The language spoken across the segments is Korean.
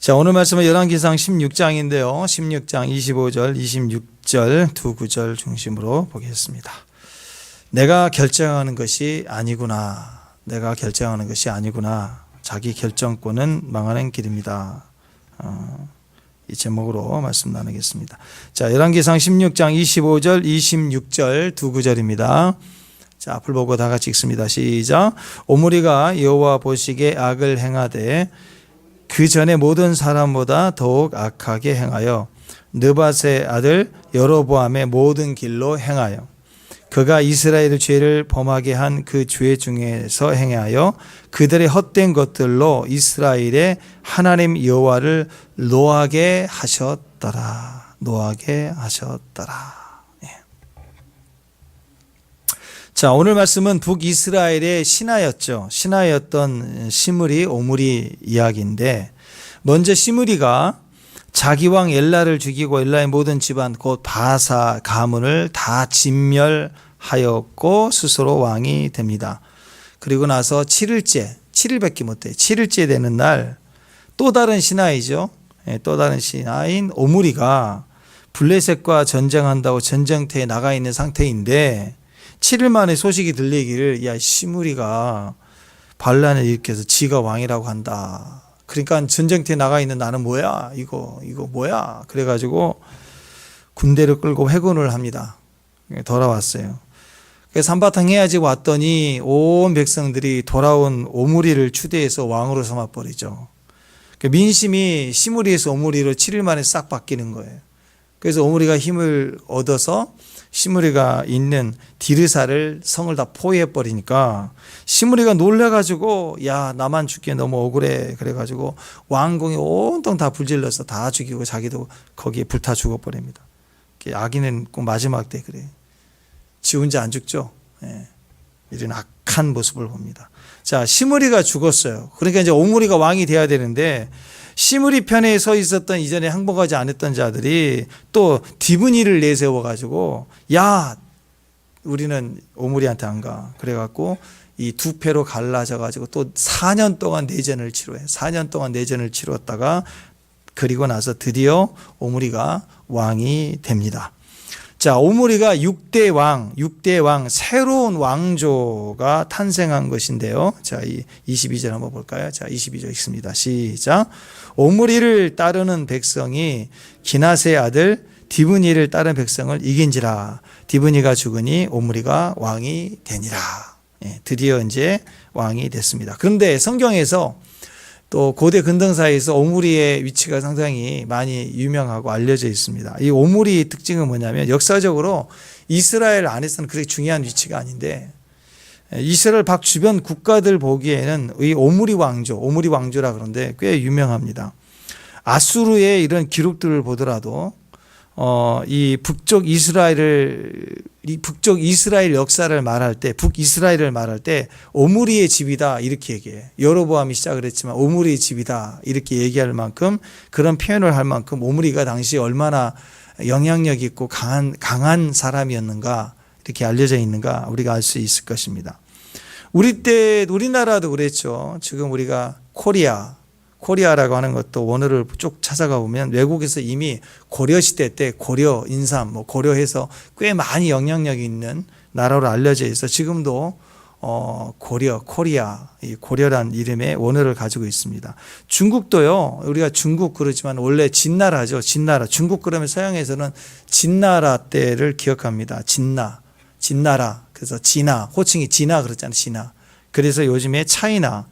자, 오늘 말씀은 열왕기상 16장인데요. 16장 25절, 26절 두 구절 중심으로 보겠습니다. 내가 결정하는 것이 아니구나. 내가 결정하는 것이 아니구나. 자기 결정권은 망하는 길입니다. 이 제목으로 말씀 나누겠습니다. 자, 열왕기상 16장 25절, 26절 두 구절입니다. 자, 앞을 보고 다 같이 읽습니다. 시작. 오므리가 여호와 보시기에 악을 행하되 그 전에 모든 사람보다 더욱 악하게 행하여 느밧의 아들 여로보암의 모든 길로 행하여 그가 이스라엘의 죄를 범하게 한 그 죄 중에서 행하여 그들의 헛된 것들로 이스라엘의 하나님 여호와를 노하게 하셨더라. 노하게 하셨더라. 자, 오늘 말씀은 북이스라엘의 신하였죠. 신하였던 시므리, 오므리 이야기인데, 먼저 시므리가 자기 왕 엘라를 죽이고 엘라의 모든 집안 곧 바사 가문을 다 진멸하였고 스스로 왕이 됩니다. 그리고 나서 7일밖에 못해요. 7일째 되는 날 또 다른 신하이죠. 또 다른 신하인 오므리가 블레셋과 전쟁한다고 전쟁터에 나가 있는 상태인데 7일 만에 소식이 들리기를 야 시므리가 반란을 일으켜서 지가 왕이라고 한다. 그러니까 전쟁터에 나가 있는 나는 뭐야? 이거 뭐야? 그래가지고 군대를 끌고 회군을 합니다. 돌아왔어요. 그래서 한바탕 해야지 왔더니 온 백성들이 돌아온 오므리를 추대해서 왕으로 삼아버리죠. 민심이 시므리에서 오므리로 7일 만에 싹 바뀌는 거예요. 그래서 오므리가 힘을 얻어서 시므리가 있는 디르사를 성을 다 포위해버리니까 시므리가 놀라가지고 야 나만 죽기에 너무 억울해 그래가지고 왕궁이 온통 다 불질러서 다 죽이고 자기도 거기에 불타 죽어버립니다. 악인은 꼭 마지막 때 그래. 지 혼자 안 죽죠. 예. 이런 악한 모습을 봅니다. 자, 시므리가 죽었어요. 그러니까 이제 오므리가 왕이 돼야 되는데 시므리 편에 서 있었던 이전에 항복하지 않았던 자들이 또 디브니를 내세워가지고 야 우리는 오므리한테 안 가. 그래갖고 이 두 패로 갈라져가지고 또 4년 동안 내전을 치러요. 4년 동안 내전을 치렀다가 그리고 나서 드디어 오므리가 왕이 됩니다. 자, 오므리가 6대 왕, 새로운 왕조가 탄생한 것인데요. 자, 이 22절 한번 볼까요? 자, 22절 읽습니다. 시작. 오므리를 따르는 백성이 기낫의 아들 디브니를 따르는 백성을 이긴지라. 디브니가 죽으니 오므리가 왕이 되니라. 예, 드디어 이제 왕이 됐습니다. 그런데 성경에서 또 고대 근동사에서 오므리의 위치가 상당히 많이 유명하고 알려져 있습니다. 이 오므리의 특징은 뭐냐면 역사적으로 이스라엘 안에서는 그렇게 중요한 위치가 아닌데 이스라엘 밖 주변 국가들 보기에는 이 오므리 왕조라 그러는데 꽤 유명합니다. 아수르의 이런 기록들을 보더라도 이 북쪽 이스라엘 역사를 말할 때, 북이스라엘을 말할 때 오므리의 집이다 이렇게 얘기해. 여로보암이 시작을 했지만 오므리의 집이다 이렇게 얘기할 만큼 그런 표현을 할 만큼 오므리가 당시 얼마나 영향력 있고 강한 사람이었는가 이렇게 알려져 있는가 우리가 알 수 있을 것입니다. 우리나라도 그랬죠. 지금 우리가 코리아라고 하는 것도 원어를 쭉 찾아가 보면 외국에서 이미 고려시대 때 고려, 인삼, 고려해서 꽤 많이 영향력이 있는 나라로 알려져 있어 지금도 코리아, 이 고려란 이름의 원어를 가지고 있습니다. 중국도요, 우리가 중국 그러지만 원래 진나라죠. 진나라. 중국 그러면 서양에서는 진나라 때를 기억합니다. 진나라. 그래서 호칭이 진화 그랬잖아요. 진화. 그래서 요즘에 차이나가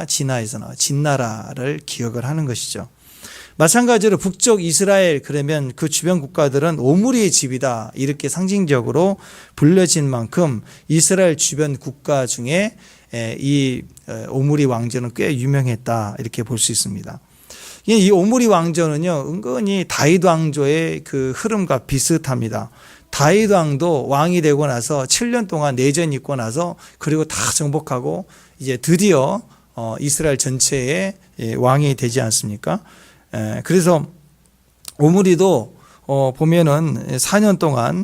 진화에서 나와 진나라를 기억을 하는 것이죠. 마찬가지로 북쪽 이스라엘 그러면 그 주변 국가들은 오므리의 집이다 이렇게 상징적으로 불려진 만큼 이스라엘 주변 국가 중에 이 오므리 왕조는 꽤 유명했다 이렇게 볼 수 있습니다. 이 오므리 왕조는요 은근히 다윗 왕조의 그 흐름과 비슷합니다. 다윗 왕도 왕이 되고 나서 7년 동안 내전이 있고 나서 그리고 다 정복하고 이제 드디어 이스라엘 전체의 왕이 되지 않습니까? 그래서 오므리도 보면은 4년 동안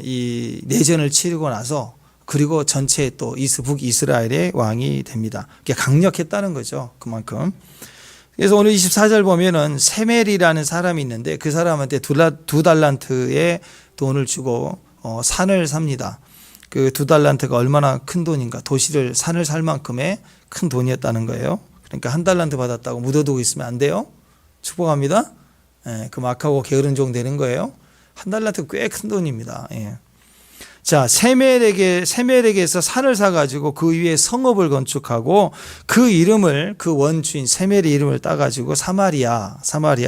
이 내전을 치르고 나서 그리고 전체 또 북이스라엘의 왕이 됩니다. 강력했다는 거죠. 그만큼. 그래서 오늘 24절 보면은 세멜이라는 사람이 있는데 그 사람한테 두 달란트의 돈을 주고 산을 삽니다. 그 두 달란트가 얼마나 큰 돈인가, 도시를 산을 살 만큼의 큰 돈이었다는 거예요. 그러니까 한 달란트 받았다고 묻어두고 있으면 안 돼요. 축복합니다. 예, 그 막하고 게으른 종 되는 거예요. 한 달란트 꽤 큰 돈입니다. 예. 자, 세멜에게서 산을 사가지고 그 위에 성읍을 건축하고 그 이름을, 그 원주인 세멜의 이름을 따가지고 사마리아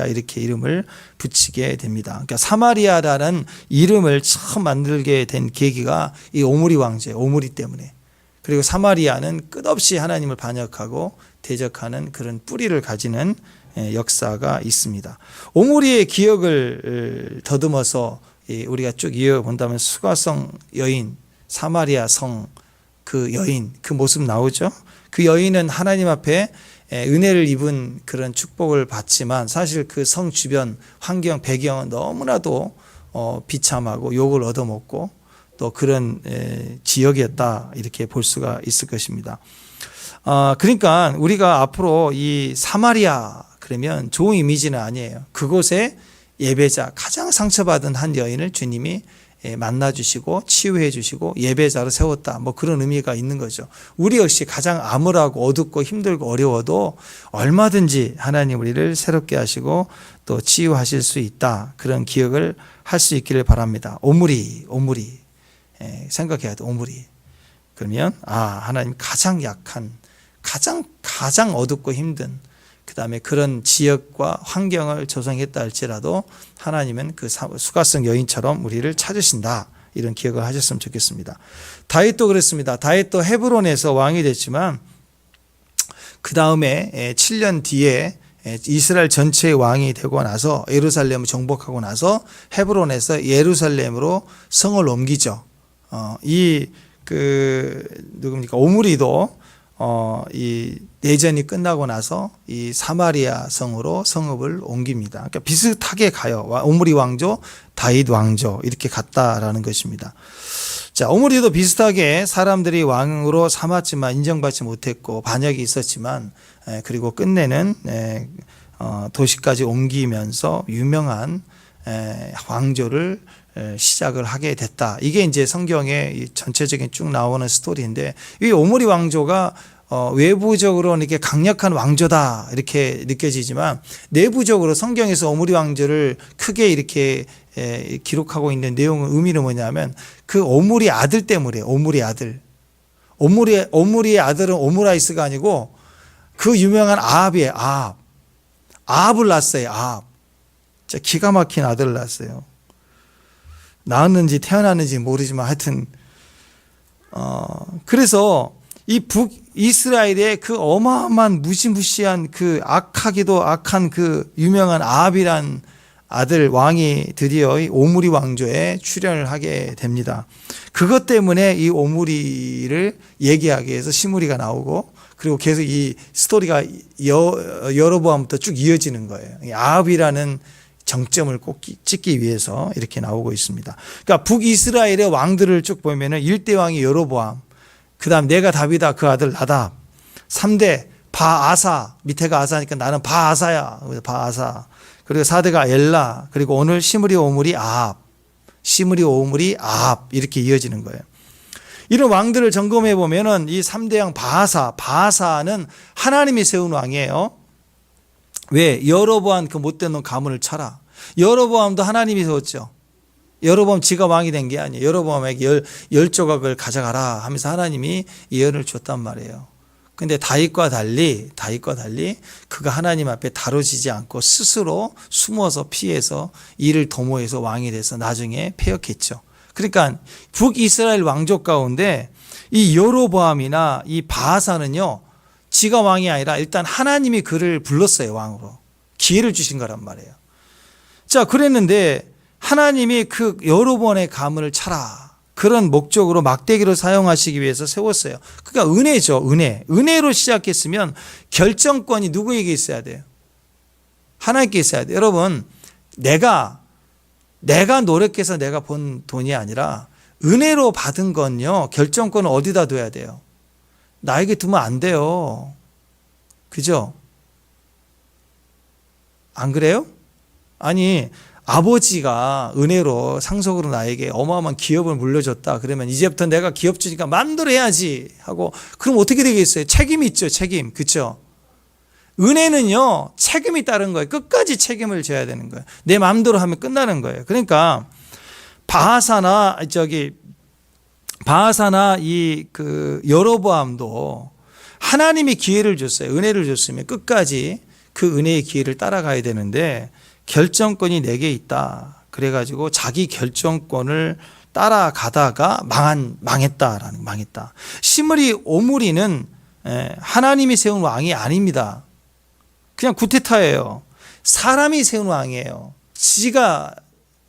이렇게 이름을 붙이게 됩니다. 그러니까 사마리아라는 이름을 처음 만들게 된 계기가 이 오므리 왕조예요. 오므리 때문에. 그리고 사마리아는 끝없이 하나님을 반역하고 대적하는 그런 뿌리를 가지는 역사가 있습니다. 오므리의 기억을 더듬어서 우리가 쭉 이어본다면 수가성 여인, 사마리아 성 그 여인, 그 모습 나오죠. 그 여인은 하나님 앞에 은혜를 입은 그런 축복을 받지만 사실 그 성 주변 환경, 배경은 너무나도 비참하고 욕을 얻어먹고 또 그런 지역이었다 이렇게 볼 수가 있을 것입니다. 그러니까 우리가 앞으로 이 사마리아 그러면 좋은 이미지는 아니에요. 그곳에 예배자, 가장 상처받은 한 여인을 주님이 만나주시고 치유해 주시고 예배자로 세웠다. 뭐 그런 의미가 있는 거죠. 우리 역시 가장 암울하고 어둡고 힘들고 어려워도 얼마든지 하나님 우리를 새롭게 하시고 또 치유하실 수 있다. 그런 기억을 할 수 있기를 바랍니다. 오므리 생각해야 돼. 오므리. 그러면 하나님 가장 약한, 가장 어둡고 힘든 그 다음에 그런 지역과 환경을 조성했다 할지라도 하나님은 그 수가성 여인처럼 우리를 찾으신다. 이런 기억을 하셨으면 좋겠습니다. 다윗도 그렇습니다. 다윗도 헤브론에서 왕이 됐지만 그 다음에 7년 뒤에 이스라엘 전체의 왕이 되고 나서 예루살렘을 정복하고 나서 헤브론에서 예루살렘으로 성을 옮기죠. 누굽니까? 오므리도 이 내전이 끝나고 나서 이 사마리아 성으로 성읍을 옮깁니다. 그러니까 비슷하게 가요. 오므리 왕조, 다윗 왕조 이렇게 갔다라는 것입니다. 자, 오므리도 비슷하게 사람들이 왕으로 삼았지만 인정받지 못했고 반역이 있었지만 그리고 끝내는 도시까지 옮기면서 유명한 왕조를 시작을 하게 됐다. 이게 이제 성경의 전체적인 쭉 나오는 스토리인데 이 오므리 왕조가 외부적으로는 이렇게 강력한 왕조다 이렇게 느껴지지만 내부적으로 성경에서 오므리 왕조를 크게 이렇게 기록하고 있는 내용의 의미는 뭐냐면 그 오므리 아들 때문에 오므리의 아들은 오므라이스가 아니고 그 유명한 아합이에요. 아합을 낳았어요. 아합. 진짜 기가 막힌 아들을 낳았어요. 낳았는지 태어났는지 모르지만 하여튼 그래서 이 북이스라엘의 그 어마어마한 무시무시한 그 악하기도 악한 그 유명한 아합이란 아들 왕이 드디어 이 오므리 왕조에 출연을 하게 됩니다. 그것 때문에 이 오므리를 얘기하기 위해서 시므리가 나오고 그리고 계속 이 스토리가 여로보암부터 쭉 이어지는 거예요. 이 아합이라는 정점을 꼭 찍기 위해서 이렇게 나오고 있습니다. 그러니까 북이스라엘의 왕들을 쭉 보면은 1대 왕이 여로보암, 그 다음 내가 다윗아 그 아들 나답, 3대 바아사, 밑에가 아사니까 나는 바아사야. 바아사. 그리고 4대가 엘라, 그리고 오늘 시므리 오므리 아합, 시므리 오므리 아합 이렇게 이어지는 거예요. 이런 왕들을 점검해 보면은 이 3대 왕 바아사는 하나님이 세운 왕이에요. 왜? 여로보암 그 못된 놈 가문을 쳐라. 여로보암도 하나님이 세웠죠. 여로보암 지가 왕이 된 게 아니에요. 여로보암에게 열 조각을 가져가라 하면서 하나님이 예언을 줬단 말이에요. 근데 다윗과 달리 그가 하나님 앞에 다뤄지지 않고 스스로 숨어서 피해서 이를 도모해서 왕이 돼서 나중에 패역했죠. 그러니까 북이스라엘 왕족 가운데 이 여로보암이나 이 바하사는요, 지가 왕이 아니라 일단 하나님이 그를 불렀어요. 왕으로. 기회를 주신 거란 말이에요. 자, 그랬는데 하나님이 그 여로보암의 가문을 차라. 그런 목적으로 막대기로 사용하시기 위해서 세웠어요. 그러니까 은혜죠. 은혜로 시작했으면 결정권이 누구에게 있어야 돼요? 하나님께 있어야 돼요. 여러분, 내가 노력해서 내가 번 돈이 아니라 은혜로 받은 건요, 결정권을 어디다 둬야 돼요? 나에게 두면 안 돼요. 그죠? 안 그래요? 아니, 아버지가 은혜로 상속으로 나에게 어마어마한 기업을 물려줬다. 그러면 이제부터 내가 기업 주니까 마음대로 해야지 하고, 그럼 어떻게 되겠어요? 책임이 있죠, 책임. 그렇죠? 은혜는요, 책임이 따른 거예요. 끝까지 책임을 져야 되는 거예요. 내 마음대로 하면 끝나는 거예요. 그러니까 바하사나 이 여로보암도 하나님이 기회를 줬어요. 은혜를 줬으면 끝까지 그 은혜의 기회를 따라가야 되는데, 결정권이 내게 있다. 그래가지고 자기 결정권을 따라가다가 망했다. 시므리 오므리는 하나님이 세운 왕이 아닙니다. 그냥 구테타예요. 사람이 세운 왕이에요. 지가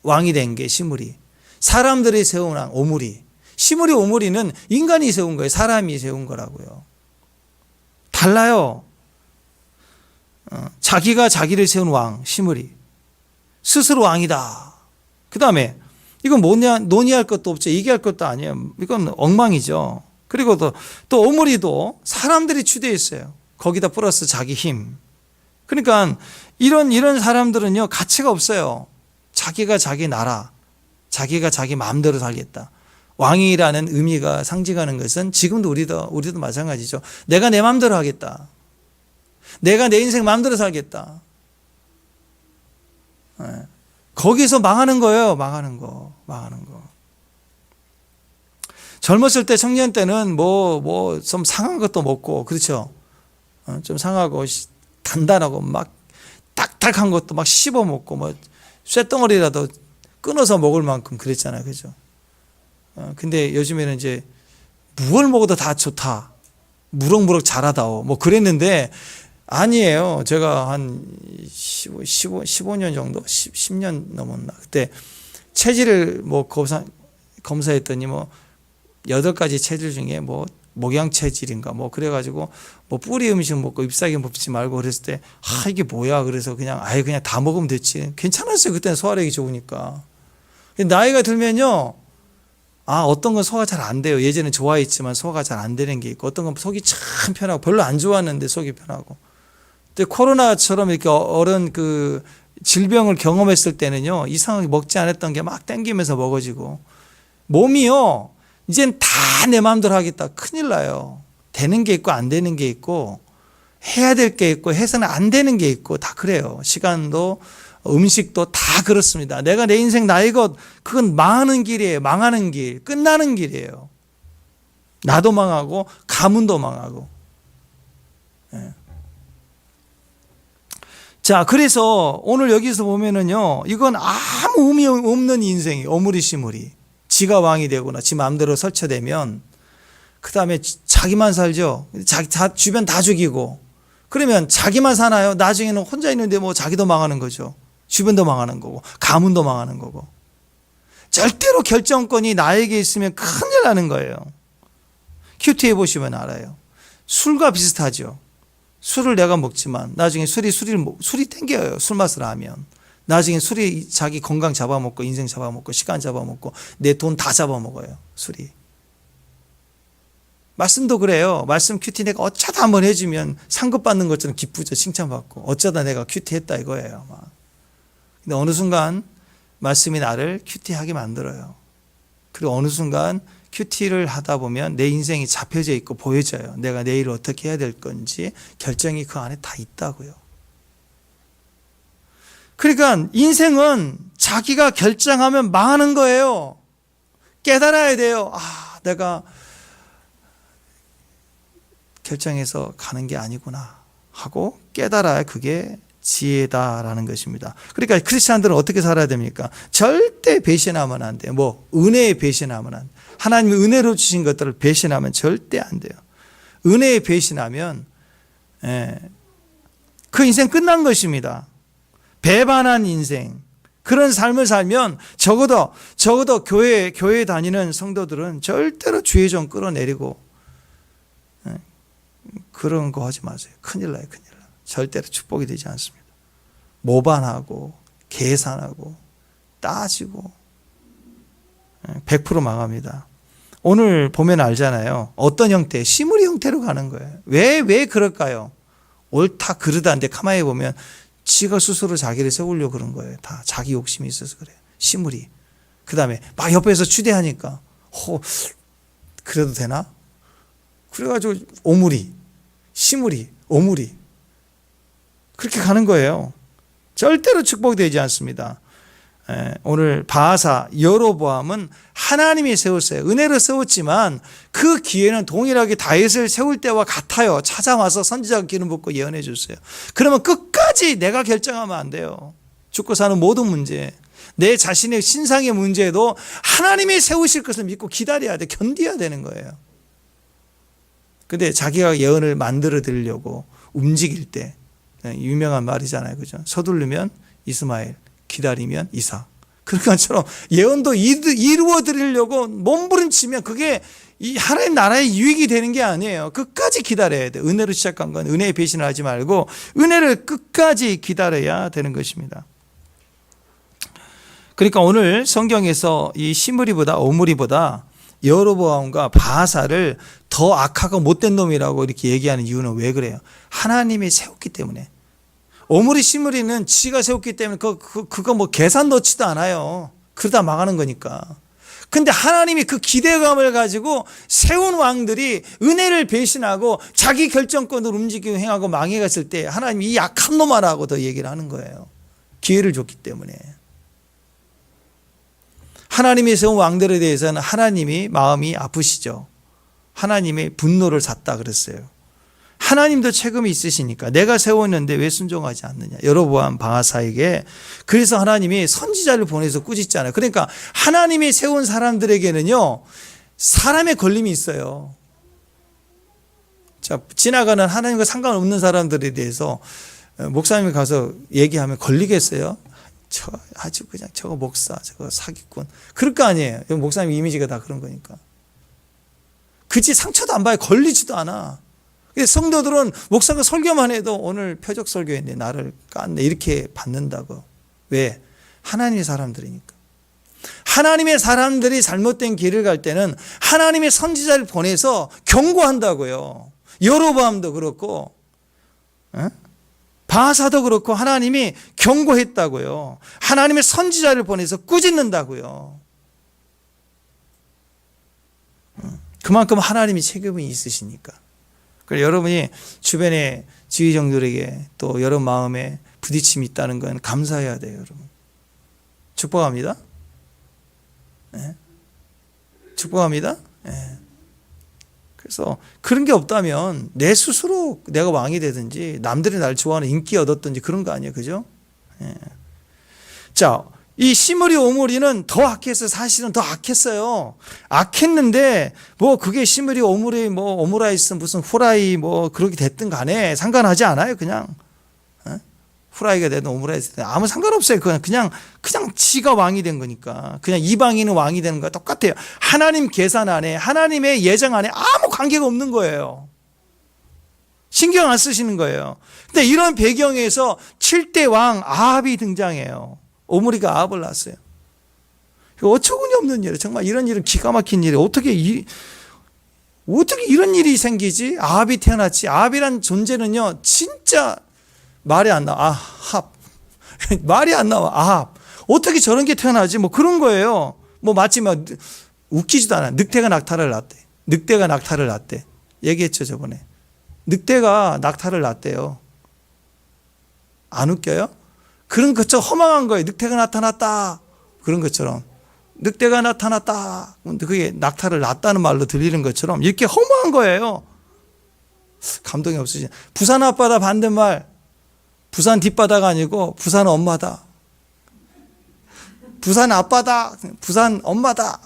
왕이 된 게 시므리. 사람들이 세운 왕 오므리. 시므리 오므리는 인간이 세운 거예요. 사람이 세운 거라고요. 달라요. 자기가 자기를 세운 왕 시므리. 스스로 왕이다. 그 다음에 이건 뭐냐, 논의할 것도 없죠. 얘기할 것도 아니에요. 이건 엉망이죠. 그리고 또 오므리도 사람들이 추대했어요. 거기다 플러스 자기 힘. 그러니까 이런 사람들은요, 가치가 없어요. 자기가 자기 나라, 자기가 자기 마음대로 살겠다. 왕이라는 의미가 상징하는 것은 지금도 우리도 마찬가지죠. 내가 내 마음대로 하겠다. 내가 내 인생 마음대로 살겠다. 거기서 망하는 거예요. 망하는 거. 젊었을 때, 청년 때는 좀 상한 것도 먹고, 그렇죠? 좀 상하고 단단하고 막 딱딱한 것도 막 씹어 먹고, 쇳덩어리라도 끊어서 먹을 만큼 그랬잖아요. 그죠? 근데 요즘에는 이제 무얼 먹어도 다 좋다. 무럭무럭 자라다오. 그랬는데 아니에요. 제가 한 15년 정도, 10년 넘었나. 그때 체질을 검사했더니 8가지 체질 중에 목양 체질인가 그래가지고 뿌리 음식 먹고 잎사귀 먹지 말고 그랬을 때, 이게 뭐야. 그래서 그냥 다 먹으면 됐지. 괜찮았어요. 그때는 소화력이 좋으니까. 나이가 들면요, 어떤 건 소화가 잘 안 돼요. 예전에 좋아했지만 소화가 잘 안 되는 게 있고, 어떤 건 속이 참 편하고, 별로 안 좋았는데 속이 편하고. 근데 코로나처럼 이렇게 질병을 경험했을 때는요, 이상하게 먹지 않았던 게 막 땡기면서 먹어지고, 몸이요, 이젠 다 내 마음대로 하겠다. 큰일 나요. 되는 게 있고 안 되는 게 있고, 해야 될 게 있고 해서는 안 되는 게 있고, 다 그래요. 시간도 음식도 다 그렇습니다. 내가 내 인생 나의 것, 그건 망하는 길이에요. 망하는 길, 끝나는 길이에요. 나도 망하고 가문도 망하고. 자, 그래서 오늘 여기서 보면은요, 이건 아무 의미 없는 인생이 오므리시므리. 지가 왕이 되거나 지 마음대로 설쳐되면 그 다음에 자기만 살죠. 주변 다 죽이고. 그러면 자기만 사나요? 나중에는 혼자 있는데 자기도 망하는 거죠. 주변도 망하는 거고, 가문도 망하는 거고. 절대로 결정권이 나에게 있으면 큰일 나는 거예요. 큐티 해보시면 알아요. 술과 비슷하죠. 술을 내가 먹지만 나중에 술이 땡겨요. 술 맛을 하면. 나중에 술이 자기 건강 잡아먹고, 인생 잡아먹고, 시간 잡아먹고, 내 돈 다 잡아먹어요. 술이. 말씀도 그래요. 말씀 큐티 내가 어쩌다 한번 해주면 상급 받는 것처럼 기쁘죠. 칭찬받고. 어쩌다 내가 큐티 했다 이거예요. 근데 어느 순간 말씀이 나를 큐티하게 만들어요. 그리고 어느 순간 큐티를 하다 보면 내 인생이 잡혀져 있고 보여져요. 내가 내일 어떻게 해야 될 건지 결정이 그 안에 다 있다고요. 그러니까 인생은 자기가 결정하면 망하는 거예요. 깨달아야 돼요. 내가 결정해서 가는 게 아니구나 하고 깨달아야 그게 지혜다라는 것입니다. 그러니까 크리스찬들은 어떻게 살아야 됩니까? 절대 배신하면 안 돼요. 은혜에 배신하면 안 돼요. 하나님이 은혜로 주신 것들을 배신하면 절대 안 돼요. 은혜에 배신하면 그 인생 끝난 것입니다. 배반한 인생, 그런 삶을 살면 적어도 교회 다니는 성도들은 절대로 주의 좀 끌어내리고 그런 거 하지 마세요. 큰일 나요. 절대로 축복이 되지 않습니다. 모반하고 계산하고 따지고 100% 망합니다. 오늘 보면 알잖아요. 어떤 형태, 시므리 형태로 가는 거예요. 왜 그럴까요? 옳다 그르다인데 가만히 보면 지가 스스로 자기를 세우려고 그런 거예요. 다 자기 욕심이 있어서 그래요. 시므리. 그 다음에 막 옆에서 추대하니까 그래도 되나? 그래가지고 오므리, 시므리, 오므리 그렇게 가는 거예요. 절대로 축복되지 않습니다. 오늘 바하사 여로보암은 하나님이 세웠어요. 은혜로 세웠지만 그 기회는 동일하게 다윗을 세울 때와 같아요. 찾아와서 선지자가 기름 붓고 예언해 줬어요. 그러면 끝까지 내가 결정하면 안 돼요. 죽고 사는 모든 문제, 내 자신의 신상의 문제도 하나님이 세우실 것을 믿고 기다려야 돼. 견뎌야 되는 거예요. 근데 자기가 예언을 만들어 드리려고 움직일 때 유명한 말이잖아요. 그죠? 서두르면 이스마엘, 기다리면 이삭. 그런 것처럼 예언도 이루어 드리려고 몸부림치면 그게 이 하나님 나라의 유익이 되는 게 아니에요. 끝까지 기다려야 돼. 은혜로 시작한 건 은혜의 배신을 하지 말고 은혜를 끝까지 기다려야 되는 것입니다. 그러니까 오늘 성경에서 이 시므리보다 오므리보다 여로보암과 바하사를 더 악하고 못된 놈이라고 이렇게 얘기하는 이유는 왜 그래요? 하나님이 세웠기 때문에. 오므리 시므리는 지가 세웠기 때문에 그거 뭐 계산 넣지도 않아요. 그러다 망하는 거니까. 근데 하나님이 그 기대감을 가지고 세운 왕들이 은혜를 배신하고 자기 결정권으로 움직이고 행하고 망해갔을 때 하나님이 이 약한 놈아라고 더 얘기를 하는 거예요. 기회를 줬기 때문에. 하나님이 세운 왕들에 대해서는 하나님이 마음이 아프시죠. 하나님의 분노를 샀다 그랬어요. 하나님도 책임이 있으시니까 내가 세웠는데 왜 순종하지 않느냐. 여로보암 바하사에게. 그래서 하나님이 선지자를 보내서 꾸짖잖아요. 그러니까 하나님이 세운 사람들에게는요, 사람의 걸림이 있어요. 자, 지나가는 하나님과 상관없는 사람들에 대해서 목사님이 가서 얘기하면 걸리겠어요? 아주 그냥 저거 목사, 저거 사기꾼. 그럴 거 아니에요. 목사님 이미지가 다 그런 거니까. 그치, 상처도 안 봐요. 걸리지도 않아. 성도들은 목사가 설교만 해도 오늘 표적 설교했네, 나를 깠네, 이렇게 받는다고. 왜? 하나님의 사람들이니까. 하나님의 사람들이 잘못된 길을 갈 때는 하나님의 선지자를 보내서 경고한다고요. 여로보암도 그렇고 바하사도 그렇고 하나님이 경고했다고요. 하나님의 선지자를 보내서 꾸짖는다고요. 그만큼 하나님이 책임이 있으시니까. 그래서 여러분이 주변의 지휘정들에게 또 여러분 마음에 부딪힘이 있다는 건 감사해야 돼요, 여러분. 축복합니다. 네. 축복합니다. 네. 그래서 그런 게 없다면 내 스스로 내가 왕이 되든지 남들이 날 좋아하는 인기 얻었든지 그런 거 아니에요, 그죠? 네. 자, 이 시므리 오므리는 더 악했어요. 사실은 더 악했어요. 악했는데 뭐 그게 시므리 오므리 뭐 오므라이스 무슨 후라이 뭐 그렇게 됐든 간에 상관하지 않아요. 그냥 후라이가 되든 오므라이스 되든 아무 상관없어요. 그냥 지가 왕이 된 거니까. 그냥 이방인은 왕이 되는 거와 똑같아요. 하나님 계산 안에 하나님의 예정 안에 아무 관계가 없는 거예요. 신경 안 쓰시는 거예요. 근데 이런 배경에서 7대 왕 아합이 등장해요. 오므리가 아합을 낳았어요. 어처구니 없는 일이에요. 정말 이런 일은 기가 막힌 일이에요. 어떻게 이런 일이 생기지? 아합이 태어났지. 아합이란 존재는요, 진짜 말이 안 나와. 아합. 말이 안 나와. 아합. 어떻게 저런 게 태어나지? 뭐 그런 거예요. 뭐 마치 막 웃기지도 않아. 늑대가 낙타를 낳았대. 늑대가 낙타를 낳았대. 얘기했죠, 저번에. 늑대가 낙타를 낳았대요. 안 웃겨요? 그런 것처럼 허망한 거예요. 늑대가 나타났다. 그런 것처럼. 늑대가 나타났다. 그게 낙타를 낳았다는 말로 들리는 것처럼 이렇게 허망한 거예요. 감동이 없으시죠. 부산 앞바다 반대말. 부산 뒷바다가 아니고 부산 엄마다. 부산 앞바다. 부산 엄마다.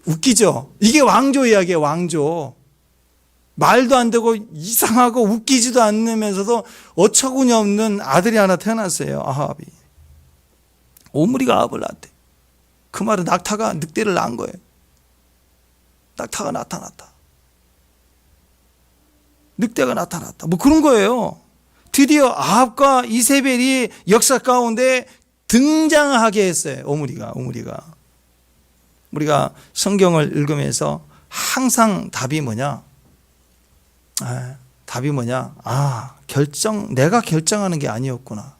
웃기죠? 이게 왕조 이야기예요. 왕조. 말도 안 되고 이상하고 웃기지도 않으면서도 어처구니 없는 아들이 하나 태어났어요. 아합이. 오므리가 아합을 낳았대. 그 말은 낙타가 늑대를 낳은 거예요. 낙타가 나타났다. 늑대가 나타났다. 뭐 그런 거예요. 드디어 아합과 이세벨이 역사 가운데 등장하게 했어요. 오므리가. 우리가 성경을 읽으면서 항상 답이 뭐냐? 답이 뭐냐? 내가 결정하는 게 아니었구나.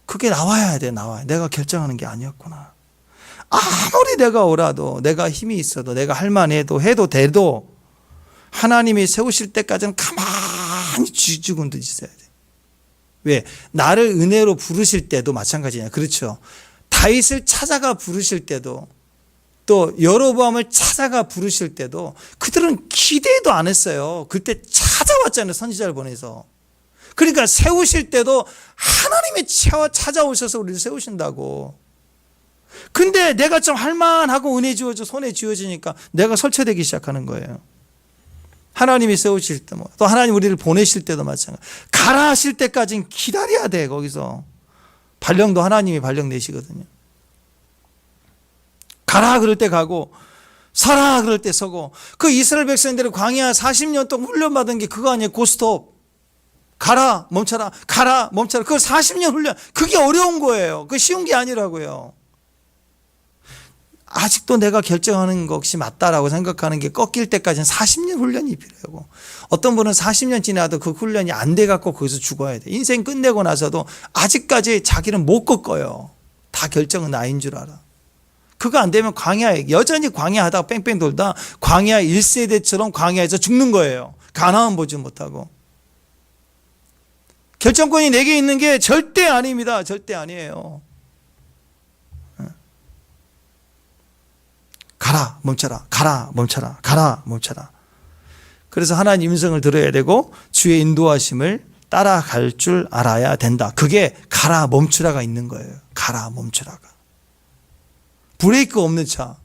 그게 나와야 돼, 내가 결정하는 게 아니었구나. 아무리 내가 오라도, 내가 힘이 있어도, 내가 할 만해도, 해도 돼도, 하나님이 세우실 때까지는 가만히 쥐죽은 듯 있어야 돼. 왜? 나를 은혜로 부르실 때도 마찬가지냐. 그렇죠. 다윗을 찾아가 부르실 때도, 또 여로보암을 찾아가 부르실 때도 그들은 기대도 안 했어요. 그때 찾아왔잖아요. 선지자를 보내서. 그러니까 세우실 때도 하나님이 찾아오셔서 우리를 세우신다고. 근데 내가 좀 할만하고 은혜 주어져 손에 쥐어지니까 내가 설치되기 시작하는 거예요. 하나님이 세우실 때, 또 하나님 우리를 보내실 때도 마찬가지. 가라 하실 때까지는 기다려야 돼. 거기서 발령도 하나님이 발령 내시거든요. 가라 그럴 때 가고, 서라 그럴 때 서고. 그 이스라엘 백성들이 광야 40년 동안 훈련받은 게 그거 아니에요. 고스톱. 가라 멈춰라, 가라 멈춰라. 그거 40년 훈련. 그게 어려운 거예요. 그게 쉬운 게 아니라고요. 아직도 내가 결정하는 것이 맞다라고 생각하는 게 꺾일 때까지는 40년 훈련이 필요하고, 어떤 분은 40년 지나도 그 훈련이 안 돼갖고 거기서 죽어야 돼. 인생 끝내고 나서도 아직까지 자기는 못 꺾어요. 다 결정은 나인 줄 알아. 그거 안 되면 광야에, 여전히 광야하다가 뺑뺑 돌다 광야 1세대처럼 광야에서 죽는 거예요. 가나안 보지 못하고. 결정권이 내게 있는 게 절대 아닙니다. 절대 아니에요. 가라 멈춰라, 가라 멈춰라, 가라 멈춰라. 그래서 하나님 음성을 들어야 되고 주의 인도하심을 따라갈 줄 알아야 된다. 그게 가라 멈추라가 있는 거예요. 가라 멈추라가. 브레이크 없는 차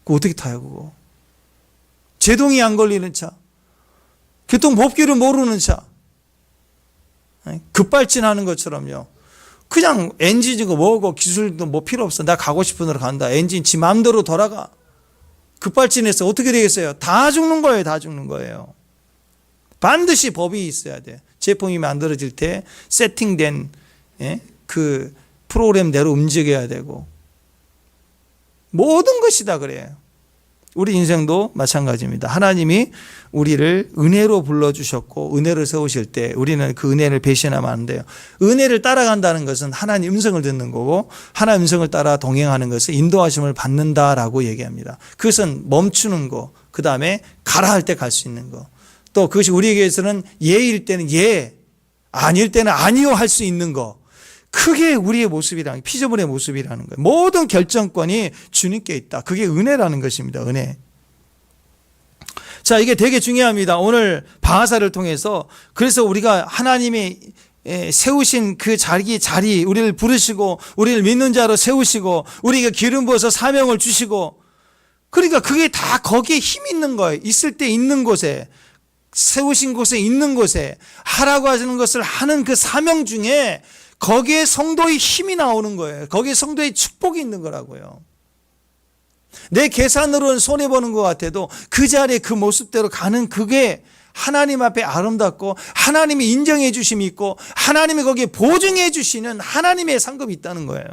그거 어떻게 타요? 그거 제동이 안 걸리는 차, 교통법규를 모르는 차, 급발진하는 것처럼요. 그냥 엔진이고 뭐고 기술도 뭐 필요 없어. 나 가고 싶은 데로 간다. 엔진 지 마음대로 돌아가. 급발진해서 어떻게 되겠어요? 다 죽는 거예요. 다 죽는 거예요. 반드시 법이 있어야 돼. 제품이 만들어질 때 세팅된 그 프로그램대로 움직여야 되고, 모든 것이 다 그래요. 우리 인생도 마찬가지입니다. 하나님이 우리를 은혜로 불러주셨고 은혜를 세우실 때 우리는 그 은혜를 배신하면 안 돼요. 은혜를 따라간다는 것은 하나님 음성을 듣는 거고, 하나님 음성을 따라 동행하는 것은 인도하심을 받는다라고 얘기합니다. 그것은 멈추는 거, 그 다음에 가라 할 때 갈 수 있는 거, 또 그것이 우리에게서는 예일 때는 예, 아닐 때는 아니요 할 수 있는 거, 그게 우리의 모습이라는, 피조물의 모습이라는 거예요. 모든 결정권이 주님께 있다. 그게 은혜라는 것입니다. 은혜. 자, 이게 되게 중요합니다. 오늘 방아사를 통해서. 그래서 우리가 하나님이 세우신 그 자리, 우리를 부르시고 우리를 믿는 자로 세우시고 우리가 기름 부어서 사명을 주시고, 그러니까 그게 다 거기에 힘 있는 거예요. 있을 때 있는 곳에, 세우신 곳에 있는 곳에 하라고 하시는 것을 하는 그 사명 중에 거기에 성도의 힘이 나오는 거예요. 거기에 성도의 축복이 있는 거라고요. 내 계산으로는 손해보는 것 같아도 그 자리에 그 모습대로 가는, 그게 하나님 앞에 아름답고 하나님이 인정해 주심이 있고 하나님이 거기에 보증해 주시는 하나님의 상급이 있다는 거예요.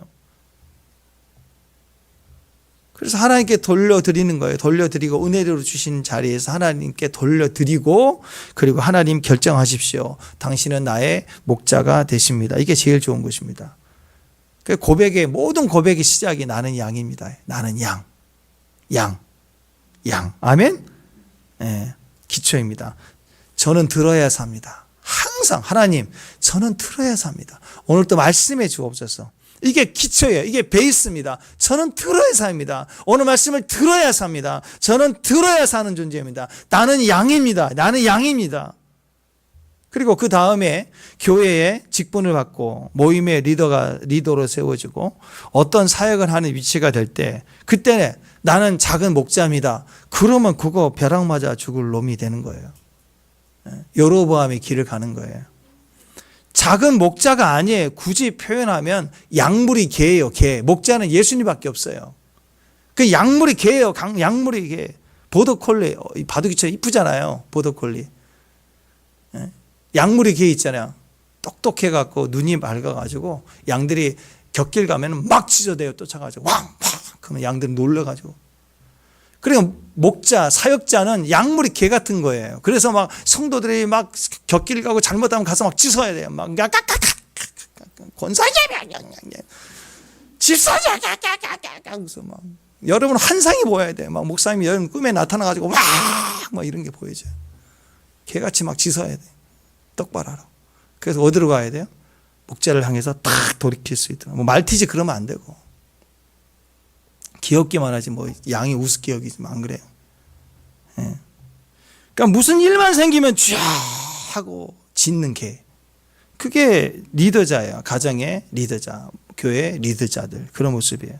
그래서 하나님께 돌려드리는 거예요. 돌려드리고 은혜로 주신 자리에서 하나님께 돌려드리고, 그리고 하나님 결정하십시오. 당신은 나의 목자가 되십니다. 이게 제일 좋은 것입니다. 고백의, 모든 고백의 시작이 나는 양입니다. 나는 양. 아멘? 네, 기초입니다. 저는 들어야 삽니다. 항상 하나님, 저는 들어야 삽니다. 오늘도 말씀해 주옵소서. 이게 기초예요. 이게 베이스입니다. 저는 들어야 삽니다. 오늘 말씀을 들어야 삽니다. 저는 들어야 사는 존재입니다. 나는 양입니다. 나는 양입니다. 그리고 그 다음에 교회에 직분을 받고 모임의 리더로 세워지고 어떤 사역을 하는 위치가 될 때, 그때 나는 작은 목자입니다. 그러면 그거 벼락 맞아 죽을 놈이 되는 거예요. 여로보암의 길을 가는 거예요. 작은 목자가 아니에요. 굳이 표현하면 약물이 개예요. 개. 목자는 예수님밖에 없어요. 그 약물이 개예요. 약물이 개. 보더콜리, 바둑이처럼 이쁘잖아요. 보더콜리. 약물이 개 있잖아요. 똑똑해갖고 눈이 맑아가지고 양들이 곁길 가면 막 치저대요. 쫓아가지고 왕! 그러면 양들이 놀래가지고. 그러니까 목자, 사역자는 약물이 개 같은 거예요. 그래서 막 성도들이 막 곁길 가고 잘못하면 가서 막 짖어야 돼요. 막 권사님, 집사님, 그래서 막 여러분 환상이 보여야 돼요. 막 목사님이 여러분 꿈에 나타나가지고 막 이런 게 보여져요. 개같이 막 짖어야 돼요. 똑바로 하라고. 그래서 어디로 가야 돼요? 목자를 향해서 딱 돌이킬 수 있도록. 뭐 말티즈 그러면 안 되고. 귀엽기만 하지 뭐 양이 우습게 여기지만 안 그래요. 예. 그러니까 무슨 일만 생기면 쥐 하고 짖는 개. 그게 리더자예요. 가정의 리더자, 교회 리더자들 그런 모습이에요.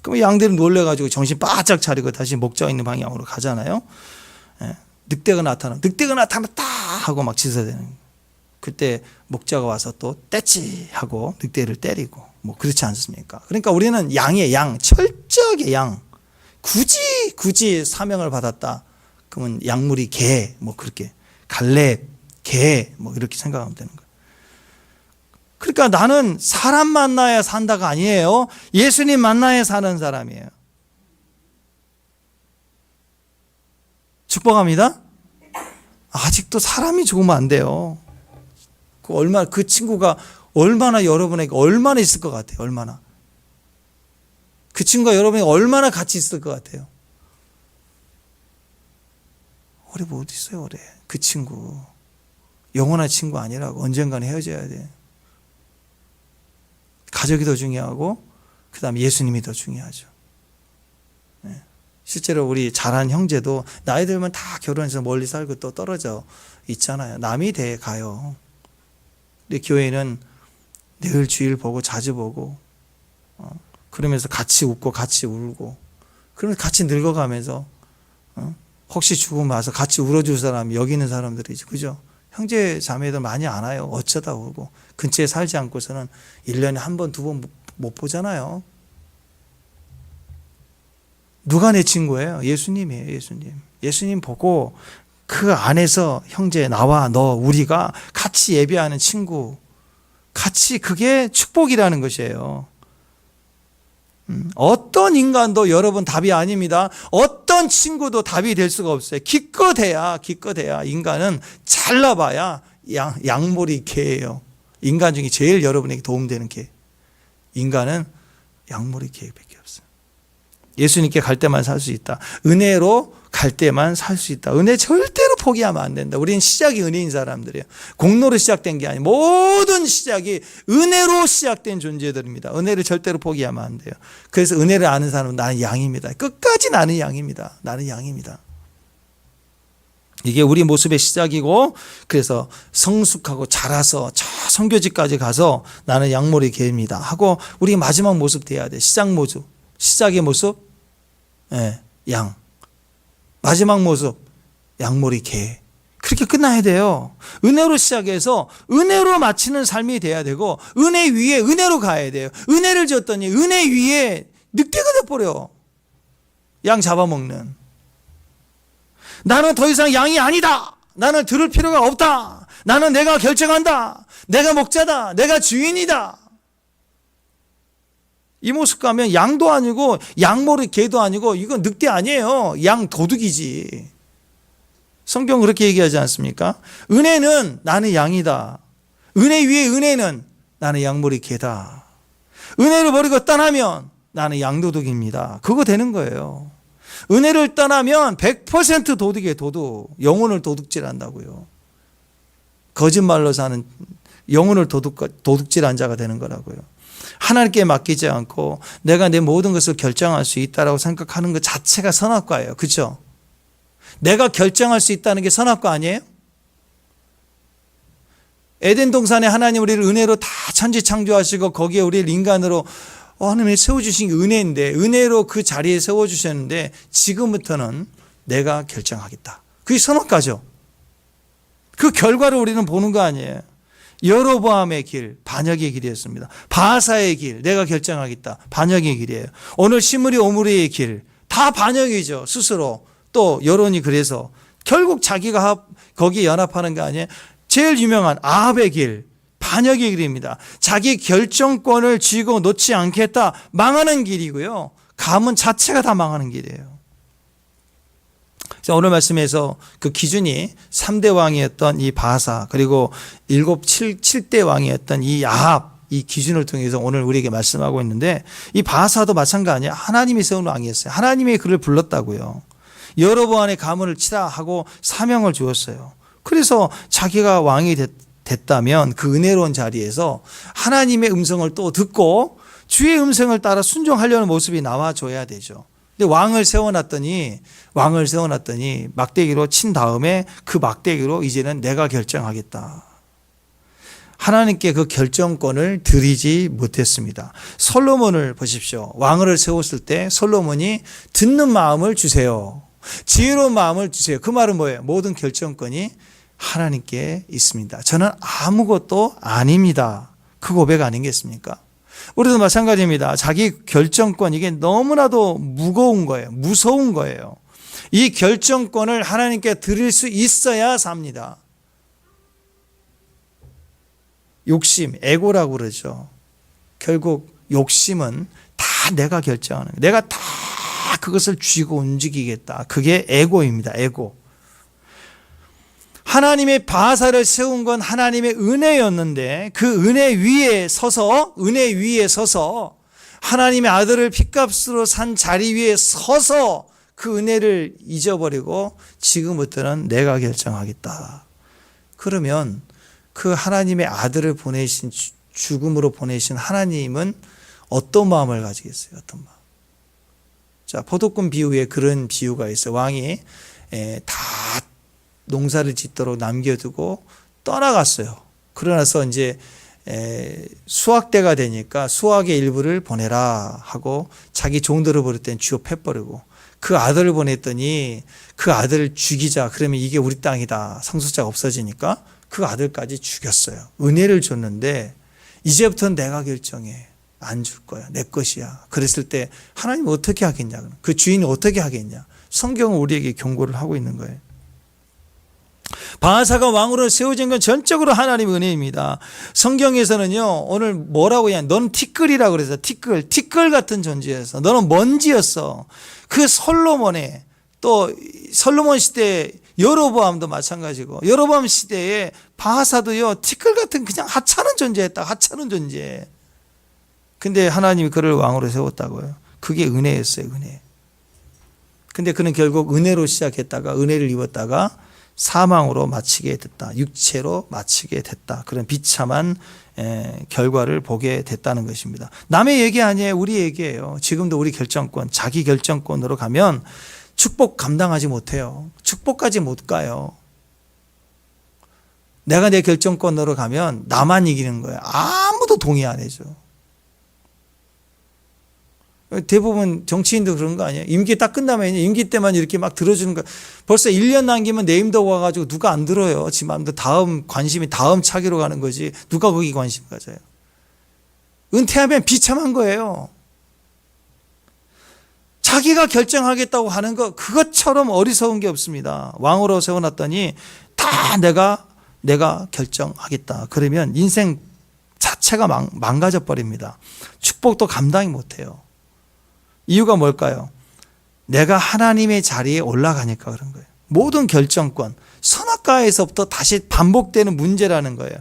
그럼 양들은 놀래가지고 정신 바짝 차리고 다시 목자가 있는 방향으로 가잖아요. 예. 늑대가 나타났다 하고 막 짖어야 되는 거예요. 그때 목자가 와서 또 떼치 하고 늑대를 때리고 뭐 그렇지 않습니까? 그러니까 우리는 양의 양, 철저하게 양. 굳이 사명을 받았다. 그러면 약물이 개, 뭐 그렇게 갈렙, 개, 뭐 이렇게 생각하면 되는 거예요. 그러니까 나는 사람 만나야 산다가 아니에요. 예수님 만나야 사는 사람이에요. 축복합니다. 아직도 사람이 좋으면 안 돼요. 그 친구가 얼마나 여러분에게 얼마나 있을 것 같아요. 얼마나. 그 친구가 여러분에게 얼마나 같이 있을 것 같아요. 오래 못 있어요. 오래. 그 친구. 영원한 친구 아니라고. 언젠가는 헤어져야 돼. 가족이 더 중요하고 그 다음에 예수님이 더 중요하죠. 네. 실제로 우리 잘한 형제도 나이 들면 다 결혼해서 멀리 살고 또 떨어져 있잖아요. 남이 돼 가요. 근데 교회는 늘 주일 보고 자주 보고 그러면서 같이 웃고 같이 울고 그러면서 같이 늙어가면서 혹시 죽으면 와서 같이 울어줄 사람이 여기 있는 사람들이지. 그죠? 형제 자매들 많이 안 와요. 어쩌다 오고 근처에 살지 않고서는 1년에 한 번, 두 번 못 보잖아요. 누가 내 친구예요? 예수님이에요. 예수님. 예수님 보고 그 안에서 형제 나와 너 우리가 같이 예배하는 친구 같이 그게 축복이라는 것이에요. 어떤 인간도 여러분 답이 아닙니다. 어떤 친구도 답이 될 수가 없어요. 기껏해야 인간은 잘나봐야 양머리 개예요. 인간 중에 제일 여러분에게 도움되는 개. 인간은 양머리 개밖에 없어요. 예수님께 갈 때만 살 수 있다. 은혜로 갈 때만 살 수 있다. 은혜 절대로 포기하면 안 된다. 우리는 시작이 은혜인 사람들이에요. 공로로 시작된 게 아니에요. 모든 시작이 은혜로 시작된 존재들입니다. 은혜를 절대로 포기하면 안 돼요. 그래서 은혜를 아는 사람은 나는 양입니다. 끝까지 나는 양입니다. 나는 양입니다. 이게 우리 모습의 시작이고 그래서 성숙하고 자라서 저 선교지까지 가서 나는 양머리 개입니다 하고 우리 마지막 모습 돼야 돼. 시작 모습. 시작의 모습 양. 마지막 모습 양머리 개. 그렇게 끝나야 돼요. 은혜로 시작해서 은혜로 마치는 삶이 돼야 되고 은혜 위에 은혜로 가야 돼요. 은혜를 줬더니 은혜 위에 늑대가 돼버려. 양 잡아먹는. 나는 더 이상 양이 아니다. 나는 들을 필요가 없다. 나는 내가 결정한다. 내가 목자다. 내가 주인이다. 이 모습 가면 양도 아니고 양머리 개도 아니고 이건 늑대 아니에요. 양 도둑이지. 성경 그렇게 얘기하지 않습니까? 은혜는 나는 양이다. 은혜 위에 은혜는 나는 양머리 개다. 은혜를 버리고 떠나면 나는 양도둑입니다. 그거 되는 거예요. 은혜를 떠나면 100% 도둑이에요. 도둑. 영혼을 도둑질한다고요. 거짓말로 사는 영혼을 도둑질한 자가 되는 거라고요. 하나님께 맡기지 않고 내가 내 모든 것을 결정할 수 있다라고 생각하는 것 자체가 선악과예요. 그렇죠? 내가 결정할 수 있다는 게 선악과 아니에요? 에덴 동산에 하나님 우리를 은혜로 다 천지 창조하시고 거기에 우리를 인간으로 하나님이 세워주신 게 은혜인데 은혜로 그 자리에 세워주셨는데 지금부터는 내가 결정하겠다. 그게 선악과죠. 그 결과를 우리는 보는 거 아니에요. 여로보암의 길, 반역의 길이었습니다. 바하사의 길, 내가 결정하겠다. 반역의 길이에요. 오늘 시므리 오므리의 길, 다 반역이죠. 스스로. 또 여론이 그래서 결국 자기가 거기에 연합하는 거 아니에요. 제일 유명한 아합의 길, 반역의 길입니다. 자기 결정권을 쥐고 놓지 않겠다. 망하는 길이고요. 가문 자체가 다 망하는 길이에요. 그래서 오늘 말씀에서 그 기준이 3대 왕이었던 이 바사, 그리고 7대 왕이었던 이 야합, 이 기준을 통해서 오늘 우리에게 말씀하고 있는데, 이 바사도 마찬가지야. 하나님이 세운 왕이었어요. 하나님이 그를 불렀다고요. 여로보암의 가문을 치라 하고 사명을 주었어요. 그래서 자기가 왕이 됐다면 그 은혜로운 자리에서 하나님의 음성을 또 듣고 주의 음성을 따라 순종하려는 모습이 나와줘야 되죠. 근데 왕을 세워놨더니 막대기로 친 다음에 그 막대기로 이제는 내가 결정하겠다. 하나님께 그 결정권을 드리지 못했습니다. 솔로몬을 보십시오. 왕을 세웠을 때 솔로몬이 듣는 마음을 주세요. 지혜로운 마음을 주세요. 그 말은 뭐예요? 모든 결정권이 하나님께 있습니다. 저는 아무것도 아닙니다. 그 고백 아니겠습니까? 우리도 마찬가지입니다. 자기 결정권, 이게 너무나도 무거운 거예요. 무서운 거예요. 이 결정권을 하나님께 드릴 수 있어야 삽니다. 욕심, 에고라고 그러죠. 결국 욕심은 다 내가 결정하는 거예요. 내가 다 그것을 쥐고 움직이겠다. 그게 에고입니다. 에고. 하나님의 바사를 세운 건 하나님의 은혜였는데 그 은혜 위에 서서 하나님의 아들을 핏값으로 산 자리 위에 서서 그 은혜를 잊어버리고 지금부터는 내가 결정하겠다. 그러면 그 하나님의 아들을 보내신, 죽음으로 보내신 하나님은 어떤 마음을 가지겠어요? 어떤 마음? 자, 포도꾼 비유에 그런 비유가 있어요. 왕이 다 농사를 짓도록 남겨두고 떠나갔어요. 그러나서 이제 수확 때가 되니까 수확의 일부를 보내라 하고 자기 종들을 보낼 땐 쥐어 패버리고 그 아들을 보냈더니 그 아들을 죽이자. 그러면 이게 우리 땅이다. 상속자가 없어지니까 그 아들까지 죽였어요. 은혜를 줬는데 이제부터는 내가 결정해. 안 줄 거야. 내 것이야. 그랬을 때 하나님 어떻게 하겠냐. 그 주인이 어떻게 하겠냐. 성경은 우리에게 경고를 하고 있는 거예요. 바하사가 왕으로 세워진 건 전적으로 하나님의 은혜입니다. 성경에서는요, 오늘 뭐라고 해야, 너는 티끌이라고 그래서 티끌 같은 존재였어. 너는 먼지였어. 그 솔로몬의, 또 솔로몬 시대 여로보암도 마찬가지고, 여로보암 시대에 바하사도요, 티끌 같은 그냥 하찮은 존재였다. 하찮은 존재. 근데 하나님이 그를 왕으로 세웠다고요. 그게 은혜였어요, 은혜. 근데 그는 결국 은혜로 시작했다가 은혜를 입었다가 사망으로 마치게 됐다. 육체로 마치게 됐다. 그런 비참한 결과를 보게 됐다는 것입니다. 남의 얘기 아니에요. 우리 얘기예요. 지금도 우리 결정권, 자기 결정권으로 가면 축복 감당하지 못해요. 축복까지 못 가요. 내가 내 결정권으로 가면 나만 이기는 거예요. 아무도 동의 안 해줘. 대부분 정치인도 그런 거 아니에요? 임기 딱 끝나면 임기 때만 이렇게 막 들어주는 거. 벌써 1년 남기면 내임도 와가지고 누가 안 들어요. 지 마음대로 다음 관심이 다음 차기로 가는 거지. 누가 거기 관심 가져요? 은퇴하면 비참한 거예요. 자기가 결정하겠다고 하는 거 그것처럼 어리석은 게 없습니다. 왕으로 세워놨더니 다 내가 결정하겠다. 그러면 인생 자체가 망가져 버립니다. 축복도 감당이 못해요. 이유가 뭘까요? 내가 하나님의 자리에 올라가니까 그런 거예요. 모든 결정권, 선악과에서부터 다시 반복되는 문제라는 거예요.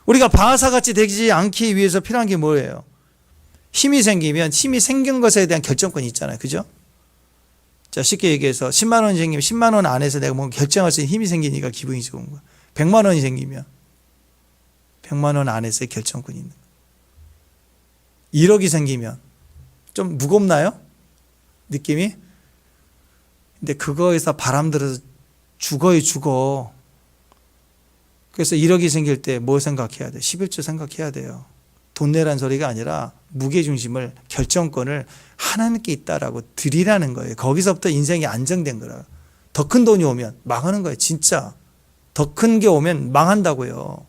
우리가 바하사같이 되지 않기 위해서 필요한 게 뭐예요? 힘이 생기면 힘이 생긴 것에 대한 결정권이 있잖아요. 그죠? 자, 쉽게 얘기해서 10만 원이 생기면 10만 원 안에서 내가 뭔가 결정할 수 있는 힘이 생기니까 기분이 좋은 거예요. 100만 원이 생기면 100만 원 안에서의 결정권이 있는 거예요. 1억이 생기면 좀 무겁나요? 느낌이? 근데 그거에서 바람 들어서 죽어. 그래서 1억이 생길 때 뭐 생각해야 돼? 11조 생각해야 돼요. 돈 내라는 소리가 아니라 무게중심을, 결정권을 하나님께 있다라고 드리라는 거예요. 거기서부터 인생이 안정된 거라. 더 큰 돈이 오면 망하는 거예요. 진짜. 더 큰 게 오면 망한다고요.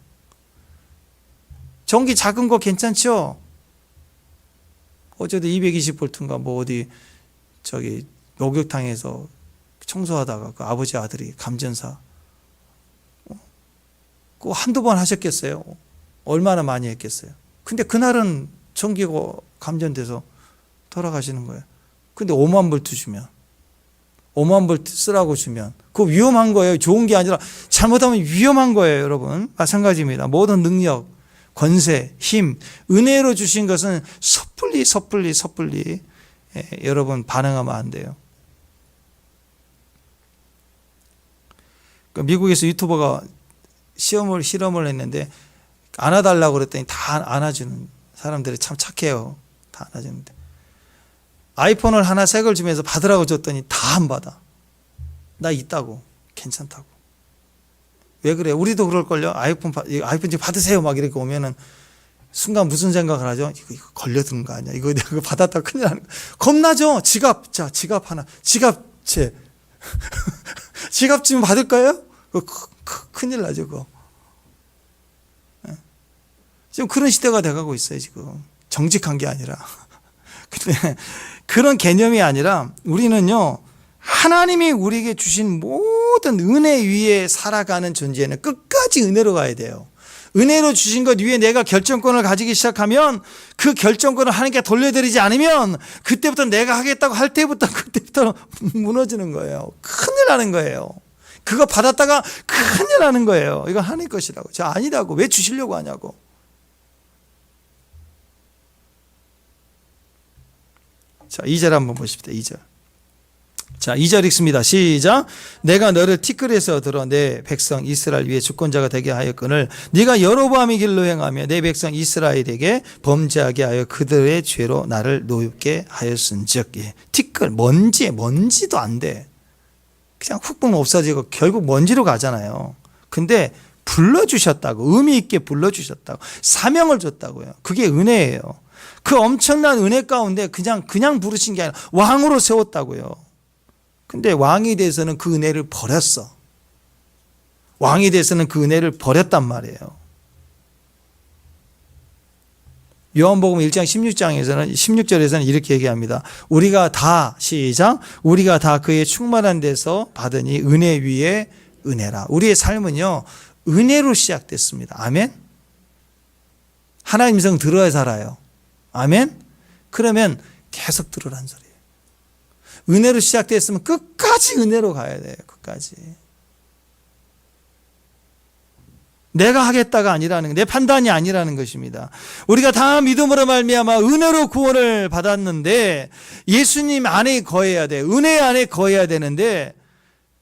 전기 작은 거 괜찮죠? 어제도 220볼트인가 뭐 어디 목욕탕에서 청소하다가 그 아버지 아들이 감전사 그거 한두 번 하셨겠어요? 얼마나 많이 했겠어요? 근데 그날은 전기가 감전돼서 돌아가시는 거예요. 근데 5만 볼트 주면 5만 불 쓰라고 주면 그거 위험한 거예요. 좋은 게 아니라 잘못하면 위험한 거예요. 여러분 마찬가지입니다. 모든 능력, 권세, 힘, 은혜로 주신 것은 섣불리 여러분 반응하면 안 돼요. 미국에서 유튜버가 실험을 했는데 안아달라고 그랬더니 다 안아주는 사람들이 참 착해요. 다 안아주는데 아이폰을 하나 새 걸 주면서 받으라고 줬더니 다 안 받아. 나 있다고, 괜찮다고. 왜 그래? 우리도 그럴걸요. 아이폰 좀 받으세요 막 이렇게 오면은 순간 무슨 생각을 하죠? 이거 걸려드는 거 아니야? 이거 내가 받았다 큰일 나는 거. 겁나죠? 지갑 하나. 지갑 지금 받을까요? 큰일 나죠, 그거. 지금 그런 시대가 돼가고 있어요, 지금. 정직한 게 아니라. 근데 그런 개념이 아니라 우리는요, 하나님이 우리에게 주신 모든 은혜 위에 살아가는 존재는 끝까지 은혜로 가야 돼요. 은혜로 주신 것 위에 내가 결정권을 가지기 시작하면 그 결정권을 하나님께 돌려드리지 않으면 그때부터 내가 하겠다고 할 때부터 그때부터 무너지는 거예요. 큰일 나는 거예요. 그거 받았다가 큰일 나는 거예요. 이거 하나님 것이라고. 저 아니라고. 왜 주시려고 하냐고. 자, 2절 한번 보십시다. 2절. 자, 2절 읽습니다. 시작. 내가 너를 티끌에서 들어 내 백성 이스라엘 위에 주권자가 되게 하였거늘 네가 여로보암의 길로 행하며 내 백성 이스라엘에게 범죄하게 하여 그들의 죄로 나를 노엽게 하였은즉. 예. 티끌, 먼지도 안 돼. 그냥 훅 보면 없어지고 결국 먼지로 가잖아요. 근데 불러주셨다고, 의미 있게 불러주셨다고, 사명을 줬다고요. 그게 은혜예요. 그 엄청난 은혜 가운데 그냥 부르신 게 아니라 왕으로 세웠다고요. 근데 왕이 돼서는 그 은혜를 버렸어. 왕이 돼서는 그 은혜를 버렸단 말이에요. 요한복음 1장 16절에서는 이렇게 얘기합니다. 우리가 다, 시작, 우리가 다 그의 충만한 데서 받으니 은혜 위에 은혜라. 우리의 삶은요, 은혜로 시작됐습니다. 아멘? 하나님 성 들어야 살아요. 아멘? 그러면 계속 들으라는 소리예요. 은혜로 시작됐으면 끝까지 은혜로 가야 돼요. 끝까지. 내가 하겠다가 아니라는, 내 판단이 아니라는 것입니다. 우리가 다 믿음으로 말미암아 은혜로 구원을 받았는데 예수님 안에 거해야 돼. 은혜 안에 거해야 되는데,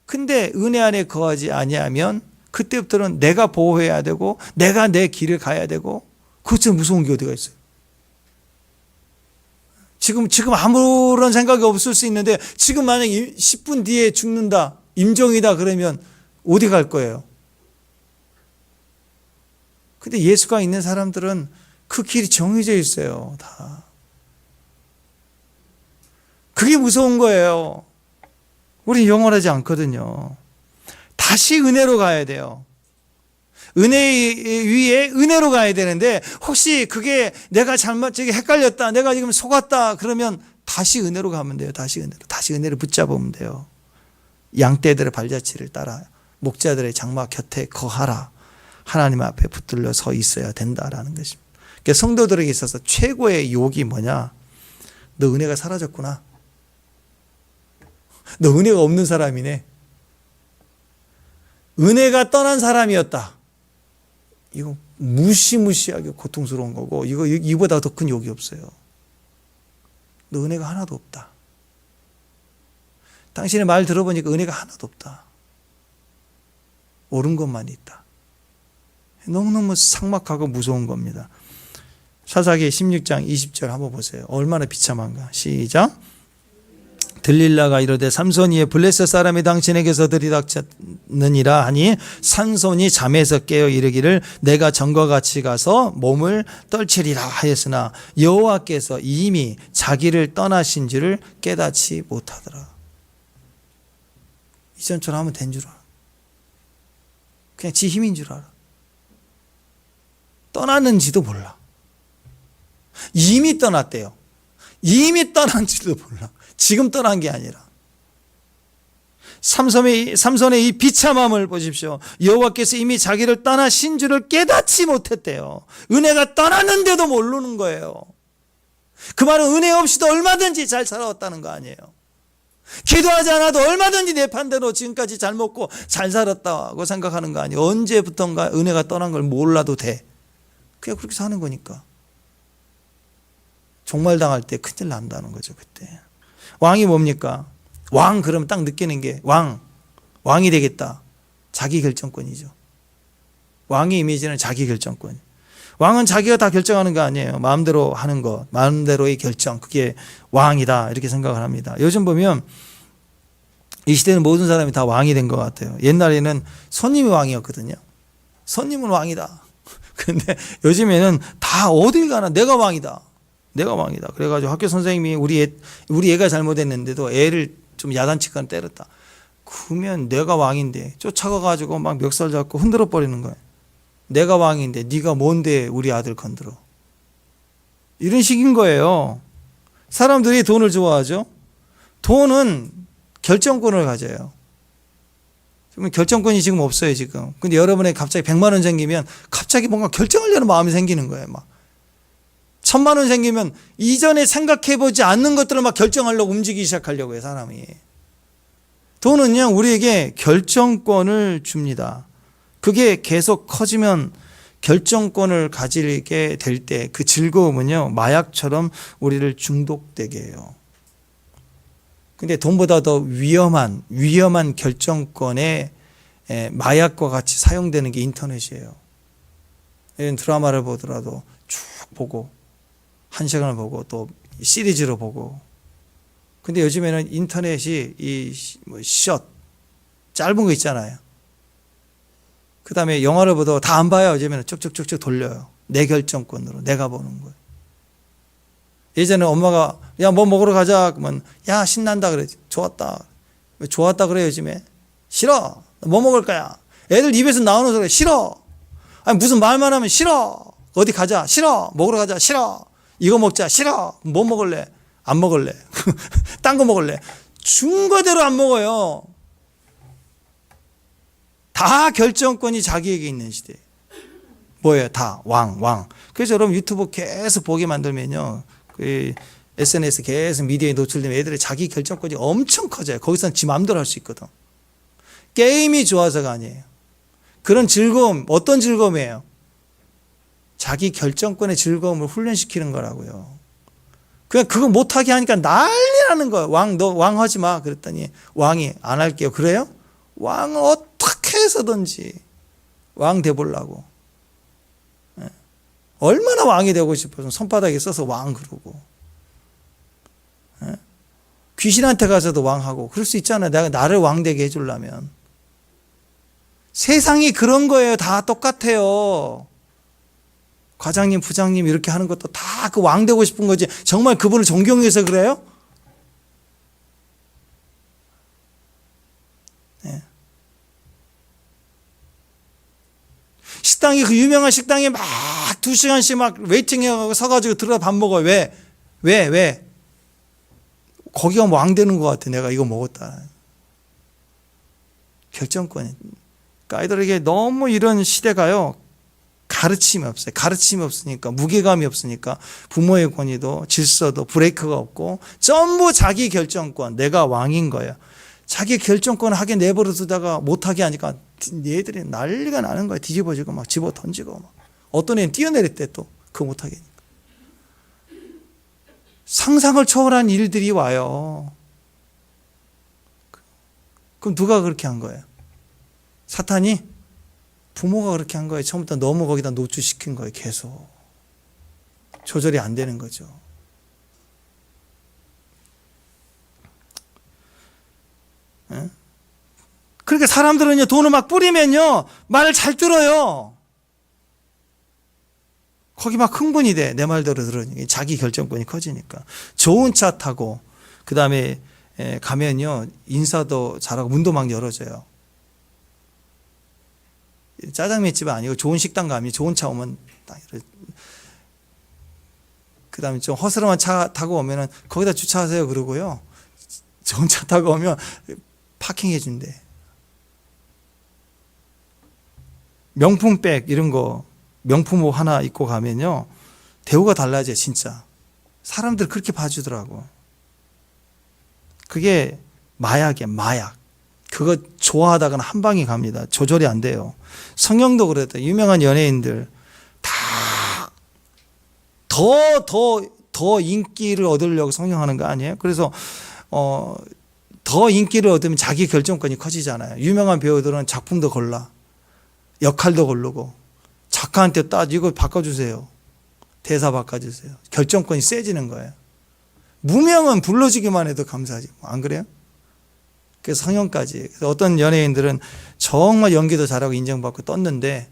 근데 은혜 안에 거하지 아니하면 그때부터는 내가 보호해야 되고 내가 내 길을 가야 되고, 그것처럼 무서운 게 어디가 있어요? 지금 아무런 생각이 없을 수 있는데 지금 만약 10분 뒤에 죽는다, 임종이다 그러면 어디 갈 거예요? 근데 예수가 있는 사람들은 그 길이 정해져 있어요. 다. 그게 무서운 거예요. 우리 영원하지 않거든요. 다시 은혜로 가야 돼요. 은혜 위에 은혜로 가야 되는데 혹시 그게 내가 헷갈렸다, 내가 지금 속았다 그러면 다시 은혜로 가면 돼요. 다시 은혜를 붙잡으면 돼요. 양떼들의 발자취를 따라 목자들의 장막 곁에 거하라. 하나님 앞에 붙들려 서 있어야 된다라는 것입니다. 그러니까 성도들에게 있어서 최고의 욕이 뭐냐? 너 은혜가 사라졌구나. 너 은혜가 없는 사람이네. 은혜가 떠난 사람이었다. 이거 무시무시하게 고통스러운 거고, 이보다 더 큰 욕이 없어요. 너 은혜가 하나도 없다. 당신의 말 들어보니까 은혜가 하나도 없다. 옳은 것만 있다. 너무너무 삭막하고 무서운 겁니다. 사사기 16장 20절 한번 보세요. 얼마나 비참한가. 시작. 들릴라가 이르되 삼손이 블레셋 사람이 당신에게서 들이닥쳤느니라 하니 삼손이 잠에서 깨어 이르기를 내가 전과 같이 가서 몸을 떨치리라 하였으나 여호와께서 이미 자기를 떠나신 줄을 깨닫지 못하더라. 이전처럼 하면 된 줄 알아. 그냥 지 힘인 줄 알아. 떠났는지도 몰라. 이미 떠났대요. 이미 떠난지도 몰라. 지금 떠난 게 아니라. 삼손의 이 비참함을 보십시오. 여호와께서 이미 자기를 떠나신 줄을 깨닫지 못했대요. 은혜가 떠났는데도 모르는 거예요. 그 말은 은혜 없이도 얼마든지 잘 살아왔다는 거 아니에요. 기도하지 않아도 얼마든지 내 판대로 지금까지 잘 먹고 잘 살았다고 생각하는 거 아니에요. 언제부턴가 은혜가 떠난 걸 몰라도 돼. 그냥 그렇게 사는 거니까. 종말당할 때 큰일 난다는 거죠, 그때. 왕이 뭡니까? 왕 그러면 딱 느끼는 게 왕이 되겠다. 자기 결정권이죠. 왕의 이미지는 자기 결정권. 왕은 자기가 다 결정하는 거 아니에요. 마음대로 하는 것, 마음대로의 결정, 그게 왕이다 이렇게 생각을 합니다. 요즘 보면 이 시대는 모든 사람이 다 왕이 된 것 같아요. 옛날에는 손님이 왕이었거든요. 손님은 왕이다. 근데 요즘에는 다 어딜 가나 내가 왕이다. 내가 왕이다. 그래가지고 학교 선생님이 우리 애가 잘못했는데도 애를 좀 야단치거나 때렸다. 그러면 내가 왕인데 쫓아가가지고 막 멱살 잡고 흔들어 버리는 거예요. 내가 왕인데 네가 뭔데 우리 아들 건드려. 이런 식인 거예요. 사람들이 돈을 좋아하죠. 돈은 결정권을 가져요. 결정권이 지금 없어요, 지금. 근데 여러분의 갑자기 100만 원 생기면 갑자기 뭔가 결정하려는 마음이 생기는 거예요, 막. 1000만 원 생기면 이전에 생각해보지 않는 것들을 막 결정하려고 움직이기 시작하려고 해요, 사람이. 돈은요, 우리에게 결정권을 줍니다. 그게 계속 커지면 결정권을 가지게 될 때 그 즐거움은요, 마약처럼 우리를 중독되게 해요. 근데 돈보다 더 위험한 결정권의 마약과 같이 사용되는 게 인터넷이에요. 이런 드라마를 보더라도 쭉 보고, 1시간을 보고, 또 시리즈로 보고. 근데 요즘에는 인터넷이 짧은 거 있잖아요. 그 다음에 영화를 보도 다 안 봐요. 요즘에는 쭉쭉쭉쭉 돌려요. 내 결정권으로 내가 보는 거예요. 예전에 엄마가 야 뭐 먹으러 가자 그러면 야 신난다 그래. 좋았다. 왜 좋았다 그래 요즘에? 싫어. 뭐 먹을 거야? 애들 입에서 나오는 소리 싫어. 아니 무슨 말만 하면 싫어. 어디 가자 싫어. 먹으러 가자 싫어. 이거 먹자 싫어. 뭐 먹을래? 안 먹을래. 딴 거 먹을래. 준 거대로 안 먹어요. 다 결정권이 자기에게 있는 시대. 뭐예요? 다 왕. 그래서 여러분 유튜브 계속 보게 만들면요, 그 SNS 계속 미디어에 노출되면 애들의 자기 결정권이 엄청 커져요. 거기서는 지 마음대로 할 수 있거든. 게임이 좋아서가 아니에요. 그런 즐거움, 어떤 즐거움이에요? 자기 결정권의 즐거움을 훈련시키는 거라고요. 그냥 그거 못하게 하니까 난리나는 거예요. 너 왕 하지 마. 그랬더니 왕이 안 할게요. 그래요? 왕은 어떻게 해서든지 왕 돼보려고. 얼마나 왕이 되고 싶어서 손바닥에 써서 왕 그러고. 귀신한테 가서도 왕하고 그럴 수 있잖아요. 내가 나를 왕 되게 해주려면. 세상이 그런 거예요. 다 똑같아요. 과장님, 부장님 이렇게 하는 것도 다 그 왕 되고 싶은 거지. 정말 그분을 존경해서 그래요? 네. 식당이 그 유명한 식당에 막 2시간씩 막 웨이팅해가지고 서가지고 들어가 밥 먹어요. 왜? 거기가 왕 되는 것 같아. 내가 이거 먹었다. 결정권이. 그러니까 아이들에게 너무 이런 시대가요. 가르침이 없어요. 가르침이 없으니까, 무게감이 없으니까 부모의 권위도 질서도 브레이크가 없고 전부 자기 결정권, 내가 왕인 거예요. 자기 결정권을 하게 내버려 두다가 못하게 하니까 얘들이 난리가 나는 거예요. 뒤집어지고 막 집어 던지고 막. 어떤 애는 뛰어내릴 때 또 그거 못하게 하니까. 상상을 초월한 일들이 와요. 그럼 누가 그렇게 한 거예요? 사탄이? 부모가 그렇게 한 거예요. 처음부터 너무 거기다 노출시킨 거예요. 계속. 조절이 안 되는 거죠. 예? 그러니까 사람들은요, 돈을 막 뿌리면요, 말을 잘 들어요. 거기 막 흥분이 돼. 내 말대로 들으니까. 자기 결정권이 커지니까. 좋은 차 타고, 그 다음에 가면요, 인사도 잘하고, 문도 막 열어줘요. 짜장면집 아니고 좋은 식당 가면 좋은 차 오면 딱 그 다음에 좀 허스름한 차 타고 오면은 거기다 주차하세요 그러고요. 좋은 차 타고 오면 파킹해 준대. 명품백 이런 거 명품 옷 하나 입고 가면요 대우가 달라져요. 진짜 사람들 그렇게 봐주더라고. 그게 마약이에요, 마약. 그거 좋아하다가는 한 방에 갑니다. 조절이 안 돼요. 성형도 그랬다. 유명한 연예인들 다 더 인기를 얻으려고 성형하는 거 아니에요? 그래서 더 인기를 얻으면 자기 결정권이 커지잖아요. 유명한 배우들은 작품도 골라, 역할도 고르고, 작가한테 이거 바꿔주세요, 대사 바꿔주세요. 결정권이 세지는 거예요. 무명은 불러주기만 해도 감사하지, 안 그래요? 그래서 성형까지. 그래서 어떤 연예인들은 정말 연기도 잘하고 인정받고 떴는데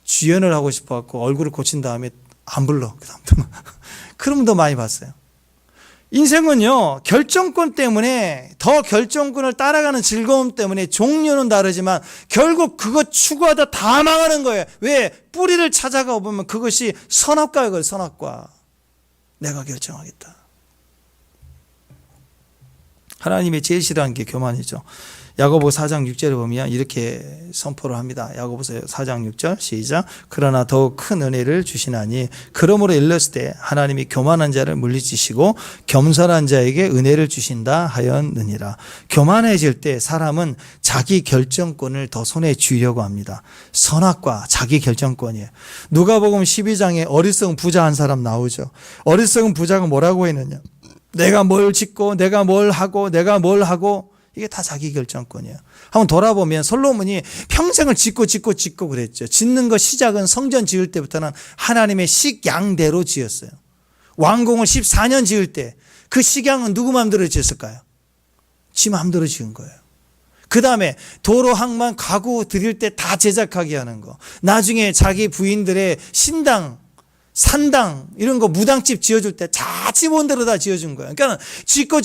주연을 하고 싶어갖고 얼굴을 고친 다음에 안 불러. 그 다음부터 그런 분도 많이 봤어요. 인생은요, 결정권 때문에, 더 결정권을 따라가는 즐거움 때문에 종류는 다르지만 결국 그거 추구하다 다 망하는 거예요. 왜? 뿌리를 찾아가 보면 그것이 선악과예요. 그걸 선악과. 내가 결정하겠다. 하나님의 제일 싫어하는 게 교만이죠. 야고보서 4장 6절에 보면 이렇게 선포를 합니다. 야고보서 4장 6절 시작. 그러나 더욱 큰 은혜를 주시나니 그러므로 일렀을 때 하나님이 교만한 자를 물리치시고 겸손한 자에게 은혜를 주신다 하였느니라. 교만해질 때 사람은 자기 결정권을 더 손에 쥐려고 합니다. 선악과 자기 결정권이에요. 누가복음 12장에 어리석은 부자 한 사람 나오죠. 어리석은 부자가 뭐라고 했느냐. 내가 뭘 짓고 내가 뭘 하고 이게 다 자기 결정권이에요. 한번 돌아보면 솔로몬이 평생을 짓고 그랬죠. 짓는 거 시작은 성전 지을 때부터는 하나님의 식양대로 지었어요. 왕궁을 14년 지을 때 그 식양은 누구 마음대로 지었을까요? 지 마음대로 지은 거예요. 그 다음에 도로 항만 가구 드릴 때 다 제작하게 하는 거. 나중에 자기 부인들의 신당 산당 이런 거 무당집 지어줄 때 자지 본대로 다 지어준 거예요. 그러니까 짓고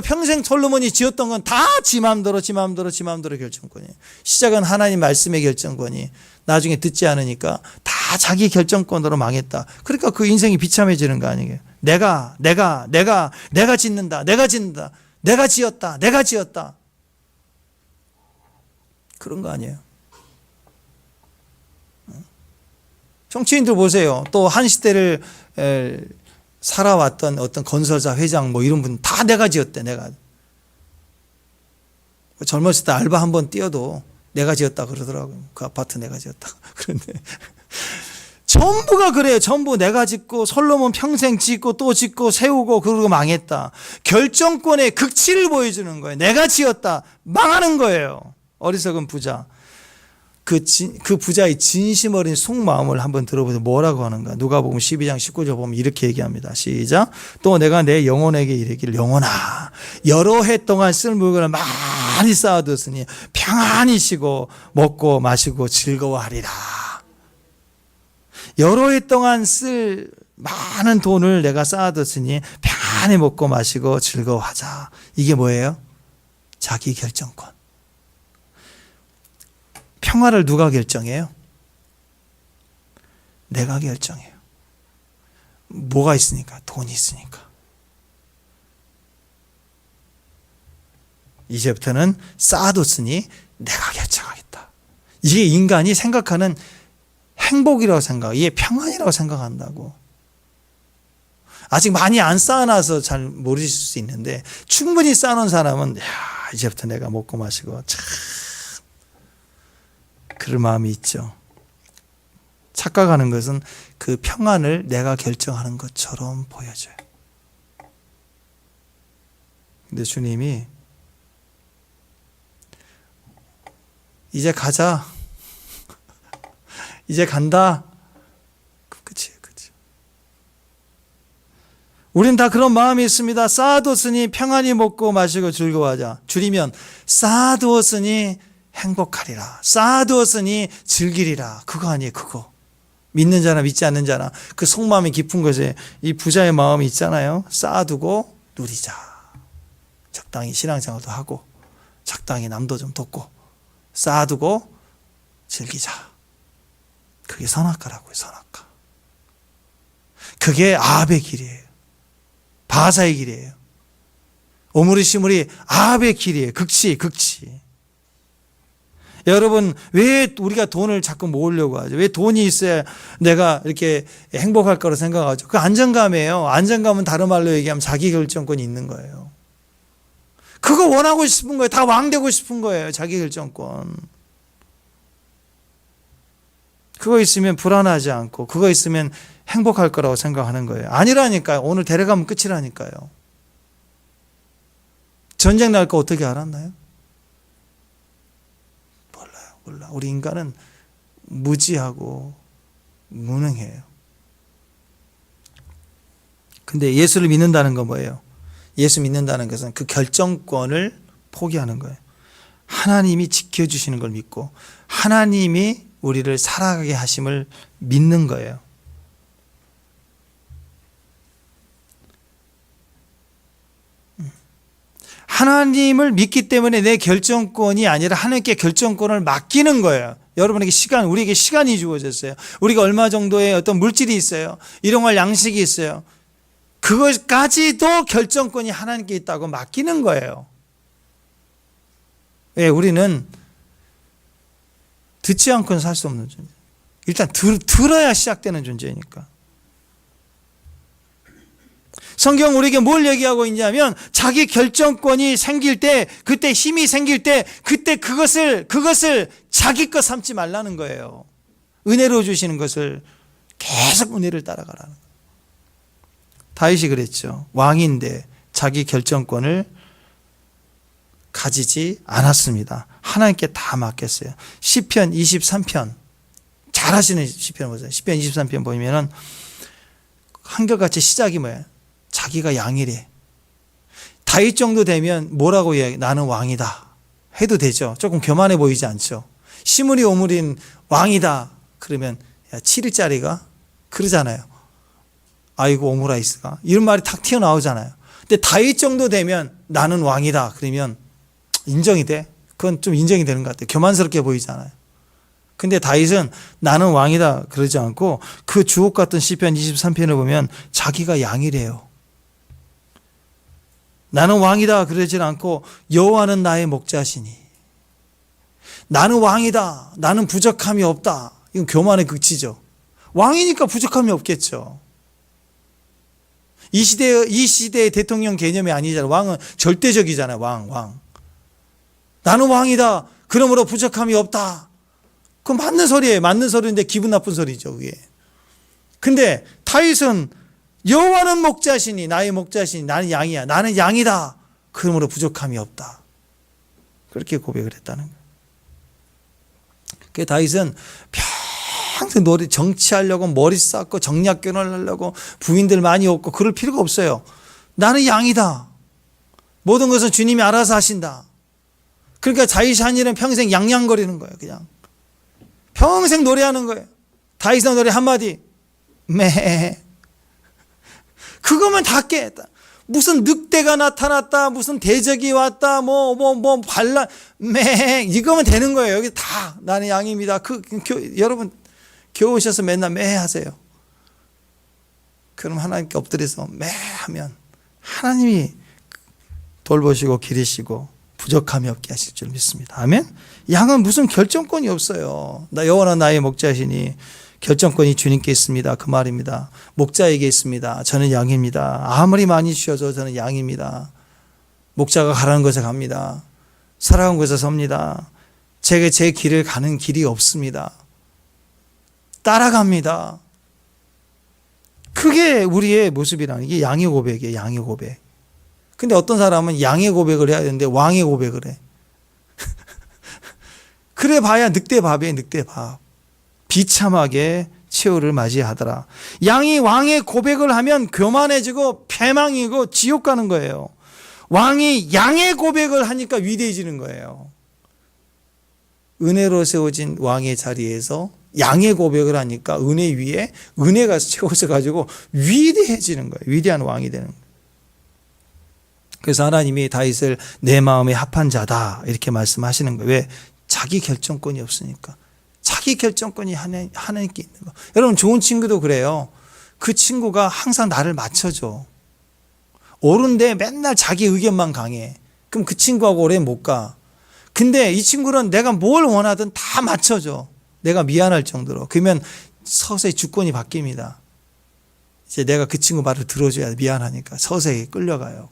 평생 솔로몬이 지었던 건 다 지 마음대로 결정권이에요. 시작은 하나님 말씀의 결정권이 나중에 듣지 않으니까 다 자기 결정권으로 망했다. 그러니까 그 인생이 비참해지는 거 아니에요. 내가 짓는다. 내가 지었다. 그런 거 아니에요. 정치인들 보세요. 또 한 시대를 살아왔던 어떤 건설사 회장 뭐 이런 분 다 내가 지었대. 내가 젊었을 때 알바 한번 뛰어도 내가 지었다 그러더라고요. 그 아파트 내가 지었다. 그런데 전부가 그래요. 전부 내가 짓고 솔로몬 평생 짓고 또 짓고 세우고 그러고 망했다. 결정권의 극치를 보여주는 거예요. 내가 지었다. 망하는 거예요. 어리석은 부자. 그 부자의 진심 어린 속마음을 한번 들어보세요. 뭐라고 하는가? 누가복음 12장 19절 보면 이렇게 얘기합니다. 시작. 또 내가 내 영혼에게 이르기를 영혼아 여러 해 동안 쓸 물건을 많이 쌓아두었으니 평안히 쉬고 먹고 마시고 즐거워하리라. 여러 해 동안 쓸 많은 돈을 내가 쌓아뒀으니 평안히 먹고 마시고 즐거워하자. 이게 뭐예요? 자기 결정권. 평화를 누가 결정해요? 내가 결정해요. 뭐가 있으니까? 돈이 있으니까. 이제부터는 쌓아뒀으니 내가 결정하겠다. 이게 인간이 생각하는 행복이라고 이게 평안이라고 생각한다고. 아직 많이 안 쌓아놔서 잘 모르실 수 있는데 충분히 쌓아놓은 사람은 이제부터 내가 먹고 마시고 참 그럴 마음이 있죠. 착각하는 것은 그 평안을 내가 결정하는 것처럼 보여져요. 근데 주님이 이제 가자. 이제 간다. 끝이에요. 우린 다 그런 마음이 있습니다. 쌓아뒀으니 평안히 먹고 마시고 즐거워하자. 줄이면 쌓아두었으니 행복하리라. 쌓아두었으니 즐기리라. 그거 아니에요. 그거. 믿는 자나 믿지 않는 자나 그 속마음이 깊은 것에 이 부자의 마음이 있잖아요. 쌓아두고 누리자. 적당히 신앙생활도 하고 적당히 남도 좀 돕고 쌓아두고 즐기자. 그게 선악과라고요. 선악과. 그게 아합의 길이에요. 바사의 길이에요. 오므리시므리 아합의 길이에요. 극치. 여러분 왜 우리가 돈을 자꾸 모으려고 하죠? 왜 돈이 있어야 내가 이렇게 행복할 거라고 생각하죠? 그 안정감이에요. 안정감은 다른 말로 얘기하면 자기 결정권이 있는 거예요. 그거 원하고 싶은 거예요. 다 왕 되고 싶은 거예요. 자기 결정권. 그거 있으면 불안하지 않고 그거 있으면 행복할 거라고 생각하는 거예요. 아니라니까요. 오늘 데려가면 끝이라니까요. 전쟁 날 거 어떻게 알았나요? 몰라. 우리 인간은 무지하고 무능해요. 근데 예수를 믿는다는 건 뭐예요? 예수 믿는다는 것은 그 결정권을 포기하는 거예요. 하나님이 지켜주시는 걸 믿고 하나님이 우리를 살아가게 하심을 믿는 거예요. 하나님을 믿기 때문에 내 결정권이 아니라 하나님께 결정권을 맡기는 거예요. 여러분에게 우리에게 시간이 주어졌어요. 우리가 얼마 정도의 어떤 물질이 있어요. 일용할 양식이 있어요. 그것까지도 결정권이 하나님께 있다고 맡기는 거예요. 왜? 우리는 듣지 않고는 살 수 없는 존재. 일단 들어야 시작되는 존재니까. 성경 우리에게 뭘 얘기하고 있냐면 자기 결정권이 생길 때, 그때 힘이 생길 때, 그때 그것을 자기 것 삼지 말라는 거예요. 은혜로 주시는 것을 계속 은혜를 따라가라는 거예요. 다윗이 그랬죠. 왕인데 자기 결정권을 가지지 않았습니다. 하나님께 다 맡겼어요. 시편 23편 잘하시는 시편 보세요. 시편 23편 보면은 한결같이 시작이 뭐예요? 자기가 양이래. 다윗 정도 되면 뭐라고 이야기? 나는 왕이다 해도 되죠. 조금 교만해 보이지 않죠. 시므리 오므린 왕이다 그러면 야 7일짜리가 그러잖아요. 아이고 오므라이스가 이런 말이 탁 튀어나오잖아요. 근데 다윗 정도 되면 나는 왕이다 그러면 인정이 돼? 그건 좀 인정이 되는 것 같아요. 교만스럽게 보이잖아요. 근데 다윗은 나는 왕이다 그러지 않고 그 주옥 같은 시편 23편을 보면 자기가 양이래요. 나는 왕이다 그러지 않고 여호와는 나의 목자시니 나는 왕이다. 나는 부족함이 없다. 이건 교만의 극치죠. 왕이니까 부족함이 없겠죠. 이 시대의 대통령 개념이 아니잖아요. 왕은 절대적이잖아요. 왕. 나는 왕이다. 그러므로 부족함이 없다. 그건 맞는 소리예요. 맞는 소리인데 기분 나쁜 소리죠. 그게. 근데 다윗은 여호와는 목자시니 나의 목자시니 나는 양이야. 나는 양이다. 그러므로 부족함이 없다. 그렇게 고백을 했다는 거예요. 그 다윗은 평생 정치하려고 머리 쌓고 정략 결혼하려고 부인들 많이 없고 그럴 필요가 없어요. 나는 양이다. 모든 것은 주님이 알아서 하신다. 그러니까 다윗이 한 일은 평생 양양거리는 거예요. 그냥 평생 노래하는 거예요. 다윗의 노래 한마디 매 그거면 다 깨다. 무슨 늑대가 나타났다 무슨 대적이 왔다 반란 매 이거면 되는 거예요. 여기 다 나는 양입니다. 여러분 교회 오셔서 맨날 매 하세요. 그럼 하나님께 엎드려서 매 하면 하나님이 돌보시고 기르시고 부족함이 없게 하실 줄 믿습니다. 아멘. 양은 무슨 결정권이 없어요. 여호와는 나의 목자시니 결정권이 주님께 있습니다. 그 말입니다. 목자에게 있습니다. 저는 양입니다. 아무리 많이 주셔도 저는 양입니다. 목자가 가라는 곳에 갑니다. 살아간 곳에 섭니다. 제게 제 길을 가는 길이 없습니다. 따라갑니다. 그게 우리의 모습이라는 게 양의 고백이에요. 양의 고백. 근데 어떤 사람은 양의 고백을 해야 되는데 왕의 고백을 해. 그래 봐야 늑대밥이에요. 늑대밥. 비참하게 최후를 맞이하더라. 양이 왕의 고백을 하면 교만해지고 패망이고 지옥 가는 거예요. 왕이 양의 고백을 하니까 위대해지는 거예요. 은혜로 세워진 왕의 자리에서 양의 고백을 하니까 은혜 위에 은혜가 채워져 가지고 위대해지는 거예요. 위대한 왕이 되는 거예요. 그래서 하나님이 다윗을 내 마음에 합한 자다 이렇게 말씀하시는 거예요. 왜? 자기 결정권이 없으니까. 자기 결정권이 하나님께 있는 거. 여러분 좋은 친구도 그래요. 그 친구가 항상 나를 맞춰줘. 옳은데 맨날 자기 의견만 강해. 그럼 그 친구하고 오래 못 가. 근데 이 친구는 내가 뭘 원하든 다 맞춰줘. 내가 미안할 정도로. 그러면 서서히 주권이 바뀝니다. 이제 내가 그 친구 말을 들어줘야 미안하니까 서서히 끌려가요.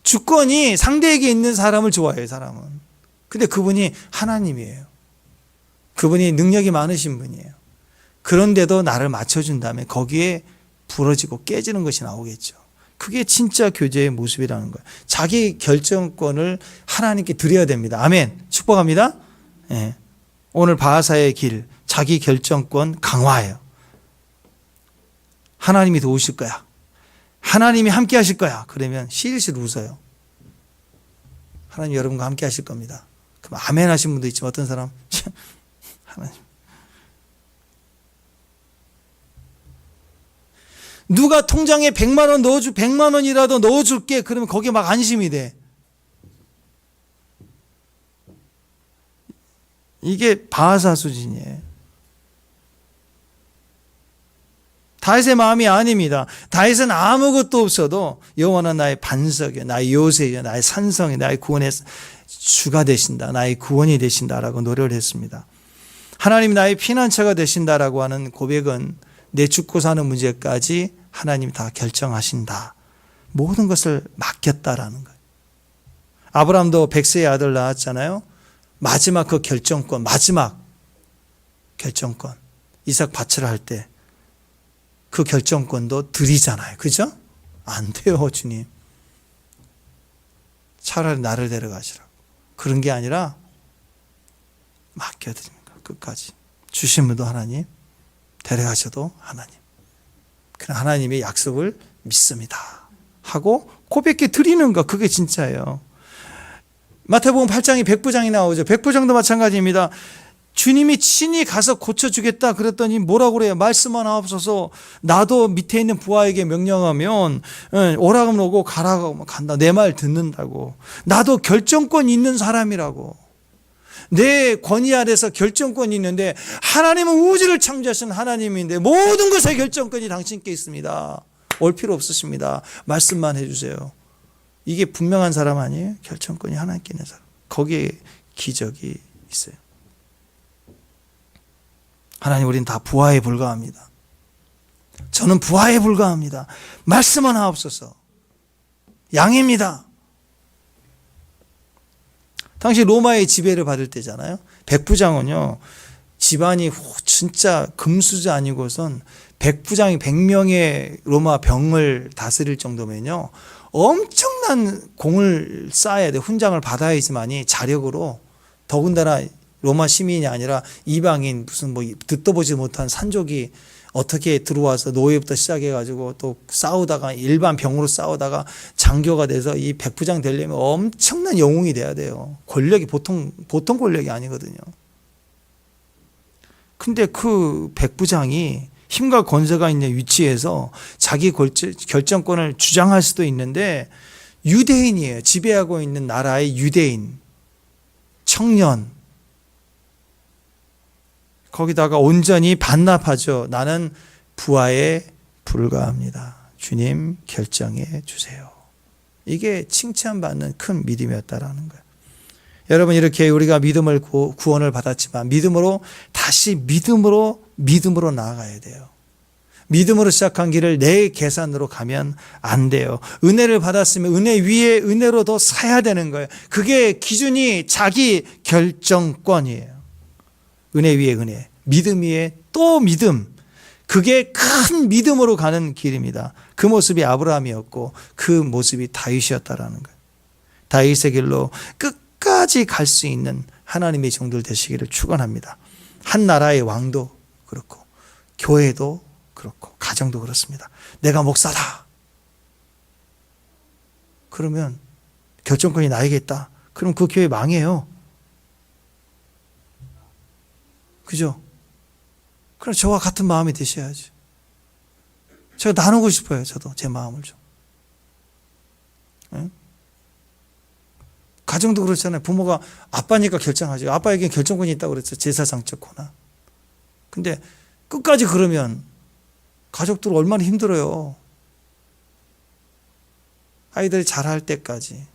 주권이 상대에게 있는 사람을 좋아해요, 사람은. 근데 그분이 하나님이에요. 그분이 능력이 많으신 분이에요. 그런데도 나를 맞춰준다면 거기에 부러지고 깨지는 것이 나오겠죠. 그게 진짜 교제의 모습이라는 거예요. 자기 결정권을 하나님께 드려야 됩니다. 아멘. 축복합니다. 예. 오늘 바하사의 길, 자기 결정권 강화해요. 하나님이 도우실 거야. 하나님이 함께 하실 거야. 그러면 실실 웃어요. 하나님 여러분과 함께 하실 겁니다. 그럼 아멘 하신 분도 있지만 어떤 사람 하나님. 누가 통장에 100만 원 100만 원이라도 넣어줄게. 그러면 거기에 막 안심이 돼. 이게 바하사 수준이에요. 다윗의 마음이 아닙니다. 다윗은 아무것도 없어도 여호와는 나의 반석이요, 나의 요새요, 나의 산성이요, 나의 구원의 주가 되신다, 나의 구원이 되신다라고 노래를 했습니다. 하나님이 나의 피난처가 되신다라고 하는 고백은 내 죽고 사는 문제까지 하나님이 다 결정하신다. 모든 것을 맡겼다라는 거예요. 아브라함도 100세의 아들 낳았잖아요. 마지막 그 결정권, 마지막 결정권, 이삭 바치라 할 때 그 결정권도 드리잖아요. 그죠? 안 돼요, 주님. 차라리 나를 데려가시라고. 그런 게 아니라 맡겨드립니다. 끝까지. 주신 분도 하나님, 데려가셔도 하나님. 그냥 하나님의 약속을 믿습니다. 하고 고백해 드리는 거, 그게 진짜예요. 마태복음 8장이 백부장이 나오죠. 백부장도 마찬가지입니다. 주님이 친히 가서 고쳐주겠다 그랬더니 뭐라고 그래요? 말씀만 하옵소서. 나도 밑에 있는 부하에게 명령하면 오라고 하면 오고 가라고 하면 간다. 내 말 듣는다고. 나도 결정권 있는 사람이라고. 내 권위 아래서 결정권이 있는데 하나님은 우주를 창조하신 하나님인데 모든 것의 결정권이 당신께 있습니다. 올 필요 없으십니다. 말씀만 해주세요. 이게 분명한 사람 아니에요? 결정권이 하나님께 있는 사람. 거기에 기적이 있어요. 하나님, 우리는 다 부하에 불과합니다. 저는 부하에 불과합니다. 말씀만 하옵소서. 양입니다. 당시 로마의 지배를 받을 때잖아요. 백부장은요, 집안이 진짜 금수저 아니고선 백부장이 100명의 로마 병을 다스릴 정도면요, 엄청난 공을 쌓아야 돼. 훈장을 받아야지만이 자력으로, 더군다나 로마 시민이 아니라 이방인 무슨 뭐 듣도 보지 못한 산족이 어떻게 들어와서 노예부터 시작해가지고 또 싸우다가 일반 병으로 싸우다가 장교가 돼서 이 백부장 되려면 엄청난 영웅이 돼야 돼요. 권력이 보통 권력이 아니거든요. 근데 그 백부장이 힘과 권세가 있는 위치에서 자기 결정권을 주장할 수도 있는데 유대인이에요. 지배하고 있는 나라의 유대인, 청년, 거기다가 온전히 반납하죠. 나는 부하에 불과합니다. 주님 결정해 주세요. 이게 칭찬받는 큰 믿음이었다라는 거예요. 여러분, 이렇게 우리가 믿음을 구원을 받았지만 믿음으로 다시 믿음으로 나아가야 돼요. 믿음으로 시작한 길을 내 계산으로 가면 안 돼요. 은혜를 받았으면 은혜 위에 은혜로 더 사야 되는 거예요. 그게 기준이 자기 결정권이에요. 은혜 위에 은혜, 믿음 위에 또 믿음. 그게 큰 믿음으로 가는 길입니다. 그 모습이 아브라함이었고 그 모습이 다윗이었다라는 거예요. 다윗의 길로 끝까지 갈 수 있는 하나님의 종들 되시기를 축원합니다. 한 나라의 왕도 그렇고 교회도 그렇고 가정도 그렇습니다. 내가 목사다. 그러면 결정권이 나에게 있다. 그럼 그 교회 망해요. 그죠? 그럼 저와 같은 마음이 되셔야죠. 제가 나누고 싶어요. 저도 제 마음을 좀. 네? 가정도 그렇잖아요. 부모가 아빠니까 결정하죠. 아빠에게 결정권이 있다고 그랬죠. 제사장적 권한. 근데 끝까지 그러면 가족들 얼마나 힘들어요. 아이들이 잘할 때까지.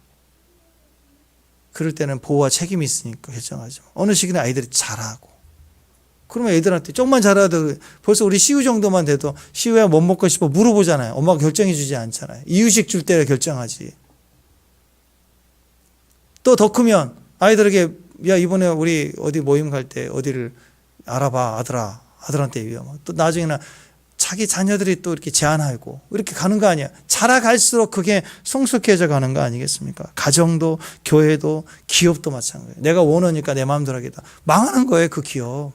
그럴 때는 보호와 책임이 있으니까 결정하죠. 어느 시기는 아이들이 잘하고. 그러면 애들한테 조금만 잘하도 벌써 우리 시우 정도만 돼도 시우야 뭐 먹고 싶어 물어보잖아요. 엄마가 결정해 주지 않잖아요. 이유식 줄 때 결정하지. 또 더 크면 아이들에게 야 이번에 우리 어디 모임 갈 때 어디를 알아봐 아들한테 위험. 또 나중에는 자기 자녀들이 또 이렇게 제안하고 이렇게 가는 거 아니야. 자라갈수록 그게 성숙해져 가는 거 아니겠습니까? 가정도 교회도 기업도 마찬가지예요. 내가 원하니까 내 마음대로 하겠다. 망하는 거예요, 그 기업.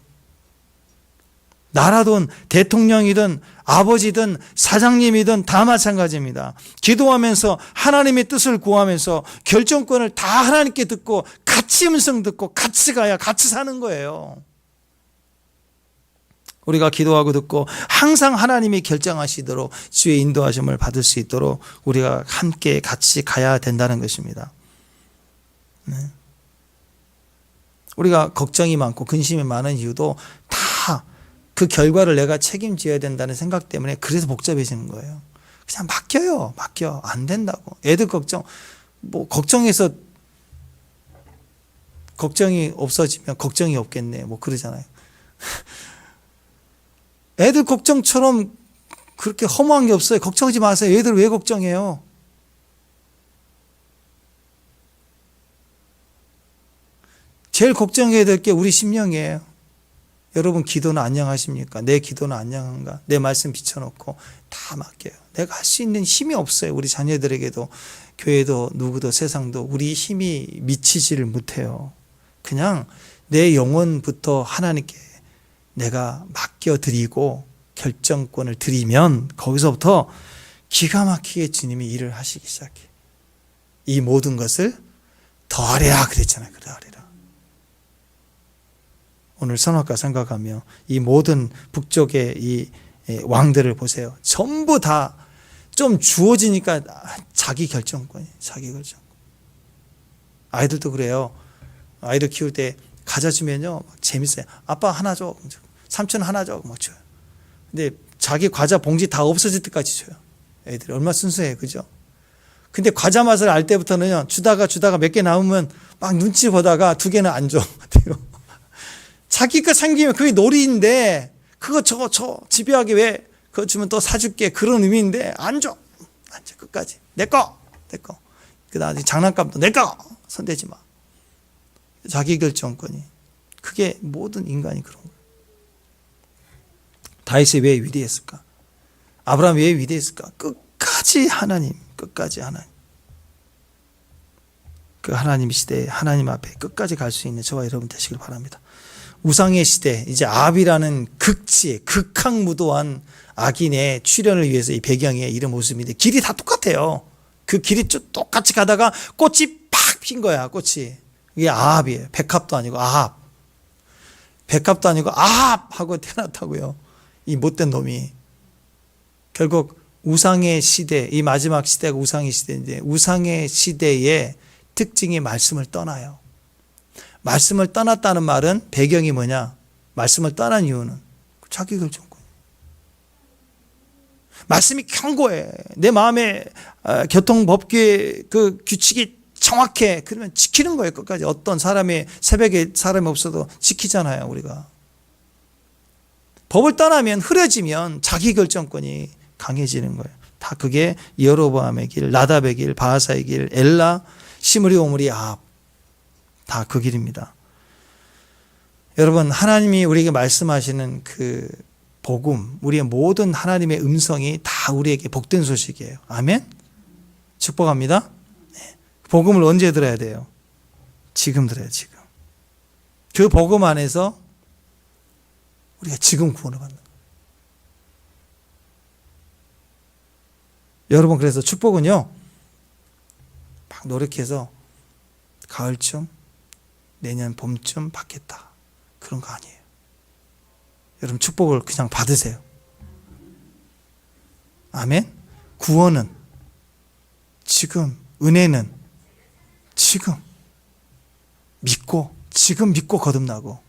나라든 대통령이든 아버지든 사장님이든 다 마찬가지입니다. 기도하면서 하나님의 뜻을 구하면서 결정권을 다 하나님께 듣고 같이 음성 듣고 같이 가야 같이 사는 거예요. 우리가 기도하고 듣고 항상 하나님이 결정하시도록 주의 인도하심을 받을 수 있도록 우리가 함께 같이 가야 된다는 것입니다. 네. 우리가 걱정이 많고 근심이 많은 이유도 다 그 결과를 내가 책임져야 된다는 생각 때문에 그래서 복잡해지는 거예요. 그냥 맡겨. 안 된다고. 애들 걱정, 뭐 걱정해서 걱정이 없어지면 걱정이 없겠네. 뭐 그러잖아요. 애들 걱정처럼 그렇게 허무한 게 없어요. 걱정하지 마세요. 애들 왜 걱정해요? 제일 걱정해야 될 게 우리 심령이에요. 여러분 기도는 안녕하십니까? 내 기도는 안녕한가? 내 말씀 비춰놓고 다 맡겨요. 내가 할 수 있는 힘이 없어요. 우리 자녀들에게도 교회도 누구도 세상도 우리 힘이 미치지를 못해요. 그냥 내 영혼부터 하나님께 내가 맡겨드리고 결정권을 드리면 거기서부터 기가 막히게 주님이 일을 하시기 시작해. 이 모든 것을 더하리라 그랬잖아요. 더하리라. 오늘 선악과 생각하며 이 모든 북쪽의 이 왕들을 보세요. 전부 다 좀 주어지니까 자기 결정권이 자기 결정권. 아이들도 그래요. 아이들 키울 때 과자 주면요 막 재밌어요. 아빠 하나 줘, 삼촌 하나 줘, 막 줘요. 근데 자기 과자 봉지 다 없어질 때까지 줘요. 애들이 얼마나 순수해요, 그죠? 근데 과자 맛을 알 때부터는요 주다가 몇 개 남으면 막 눈치 보다가 2개는 안 줘. 자기 거 생기면 그게 놀이인데 그거 저거 집요하게 왜 그거 주면 또 사줄게 그런 의미인데 안 줘. 끝까지 내 거. 그다음에 장난감도 내 거. 손대지 마. 자기 결정권이. 그게 모든 인간이 그런 거예요. 다윗이 왜 위대했을까? 아브라함이 왜 위대했을까? 끝까지 하나님. 그 하나님 시대에 하나님 앞에 끝까지 갈 수 있는 저와 여러분 되시길 바랍니다. 우상의 시대, 이제 아합이라는 극악무도한 악인의 출현을 위해서 이 배경에 이런 모습인데 길이 다 똑같아요. 그 길이 똑같이 가다가 꽃이 팍 핀 거야, 꽃이. 이게 아합이에요. 백합도 아니고 아합. 백합도 아니고 아합 하고 태어났다고요. 이 못된 놈이. 결국 우상의 시대, 이 마지막 시대가 우상의 시대인데 우상의 시대의 특징이 말씀을 떠나요. 말씀을 떠났다는 말은 배경이 뭐냐? 말씀을 떠난 이유는 자기 결정권. 말씀이 견고해. 내 마음에 교통법규의 그 규칙이 정확해. 그러면 지키는 거예요. 끝까지. 어떤 사람이 새벽에 사람이 없어도 지키잖아요. 우리가. 법을 떠나면 흐려지면 자기 결정권이 강해지는 거예요. 다 그게 여로보암의 길, 나답의 길, 바하사의 길, 엘라, 시므리, 오므리, 아합. 다 그 길입니다. 여러분 하나님이 우리에게 말씀하시는 그 복음, 우리의 모든 하나님의 음성이 다 우리에게 복된 소식이에요. 아멘? 축복합니다. 네. 복음을 언제 들어야 돼요? 지금 들어요. 지금. 그 복음 안에서 우리가 지금 구원을 받는 거예요. 여러분 그래서 축복은요 막 노력해서 가을쯤 내년 봄쯤 받겠다. 그런 거 아니에요. 여러분 축복을 그냥 받으세요. 아멘. 구원은 지금, 은혜는 지금 믿고 지금 믿고 거듭나고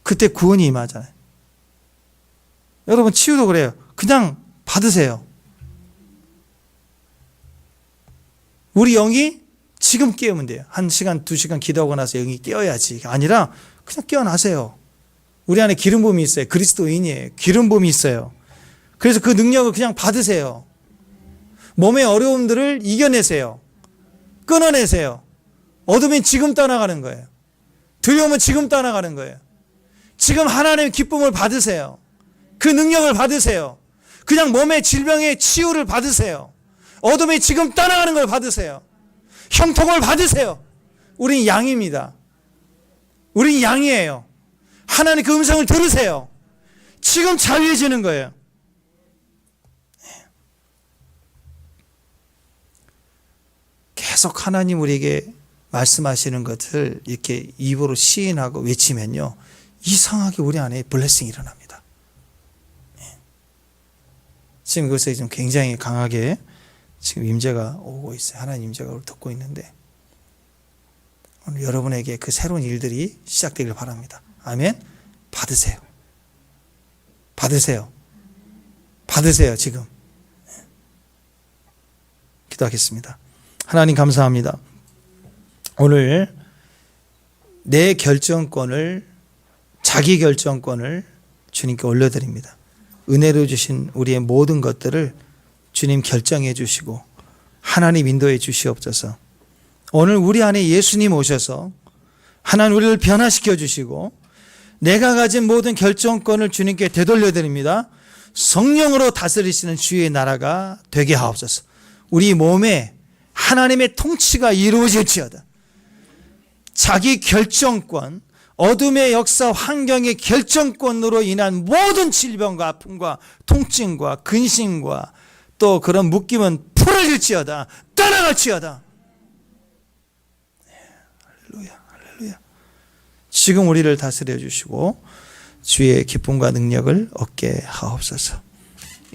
그때 구원이 임하잖아요. 여러분 치유도 그래요. 그냥 받으세요. 우리 영이 지금 깨우면 돼요. 1시간, 2시간 기도하고 나서 영이 깨어야지. 아니라 그냥 깨어나세요. 우리 안에 기름 부음이 있어요. 그리스도인이에요. 기름 부음이 있어요. 그래서 그 능력을 그냥 받으세요. 몸의 어려움들을 이겨내세요. 끊어내세요. 어둠이 지금 떠나가는 거예요. 두려움은 지금 떠나가는 거예요. 지금 하나님의 기쁨을 받으세요. 그 능력을 받으세요. 그냥 몸의 질병의 치유를 받으세요. 어둠이 지금 떠나가는 걸 받으세요. 형통을 받으세요. 우린 양입니다. 우린 양이에요. 하나님 그 음성을 들으세요. 지금 자유해지는 거예요. 계속 하나님 우리에게 말씀하시는 것을 이렇게 입으로 시인하고 외치면요, 이상하게 우리 안에 블레싱이 일어납니다. 지금 그것에 좀 굉장히 강하게 지금 임재가 오고 있어요. 하나님 임재가 우리를 덮고 있는데, 오늘 여러분에게 그 새로운 일들이 시작되길 바랍니다. 아멘. 받으세요. 받으세요. 받으세요. 지금. 기도하겠습니다. 하나님 감사합니다. 오늘 내 결정권을, 자기 결정권을 주님께 올려드립니다. 은혜로 주신 우리의 모든 것들을 주님 결정해 주시고 하나님 인도해 주시옵소서. 오늘 우리 안에 예수님 오셔서 하나님 우리를 변화시켜 주시고 내가 가진 모든 결정권을 주님께 되돌려 드립니다. 성령으로 다스리시는 주의 나라가 되게 하옵소서. 우리 몸에 하나님의 통치가 이루어질지어다. 자기 결정권, 어둠의 역사, 환경의 결정권으로 인한 모든 질병과 아픔과 통증과 근심과 또 그런 묶임은 풀어질지어다. 떠나갈지어다. 할렐루야, 할렐루야. 지금 우리를 다스려 주시고 주의 기쁨과 능력을 얻게 하옵소서.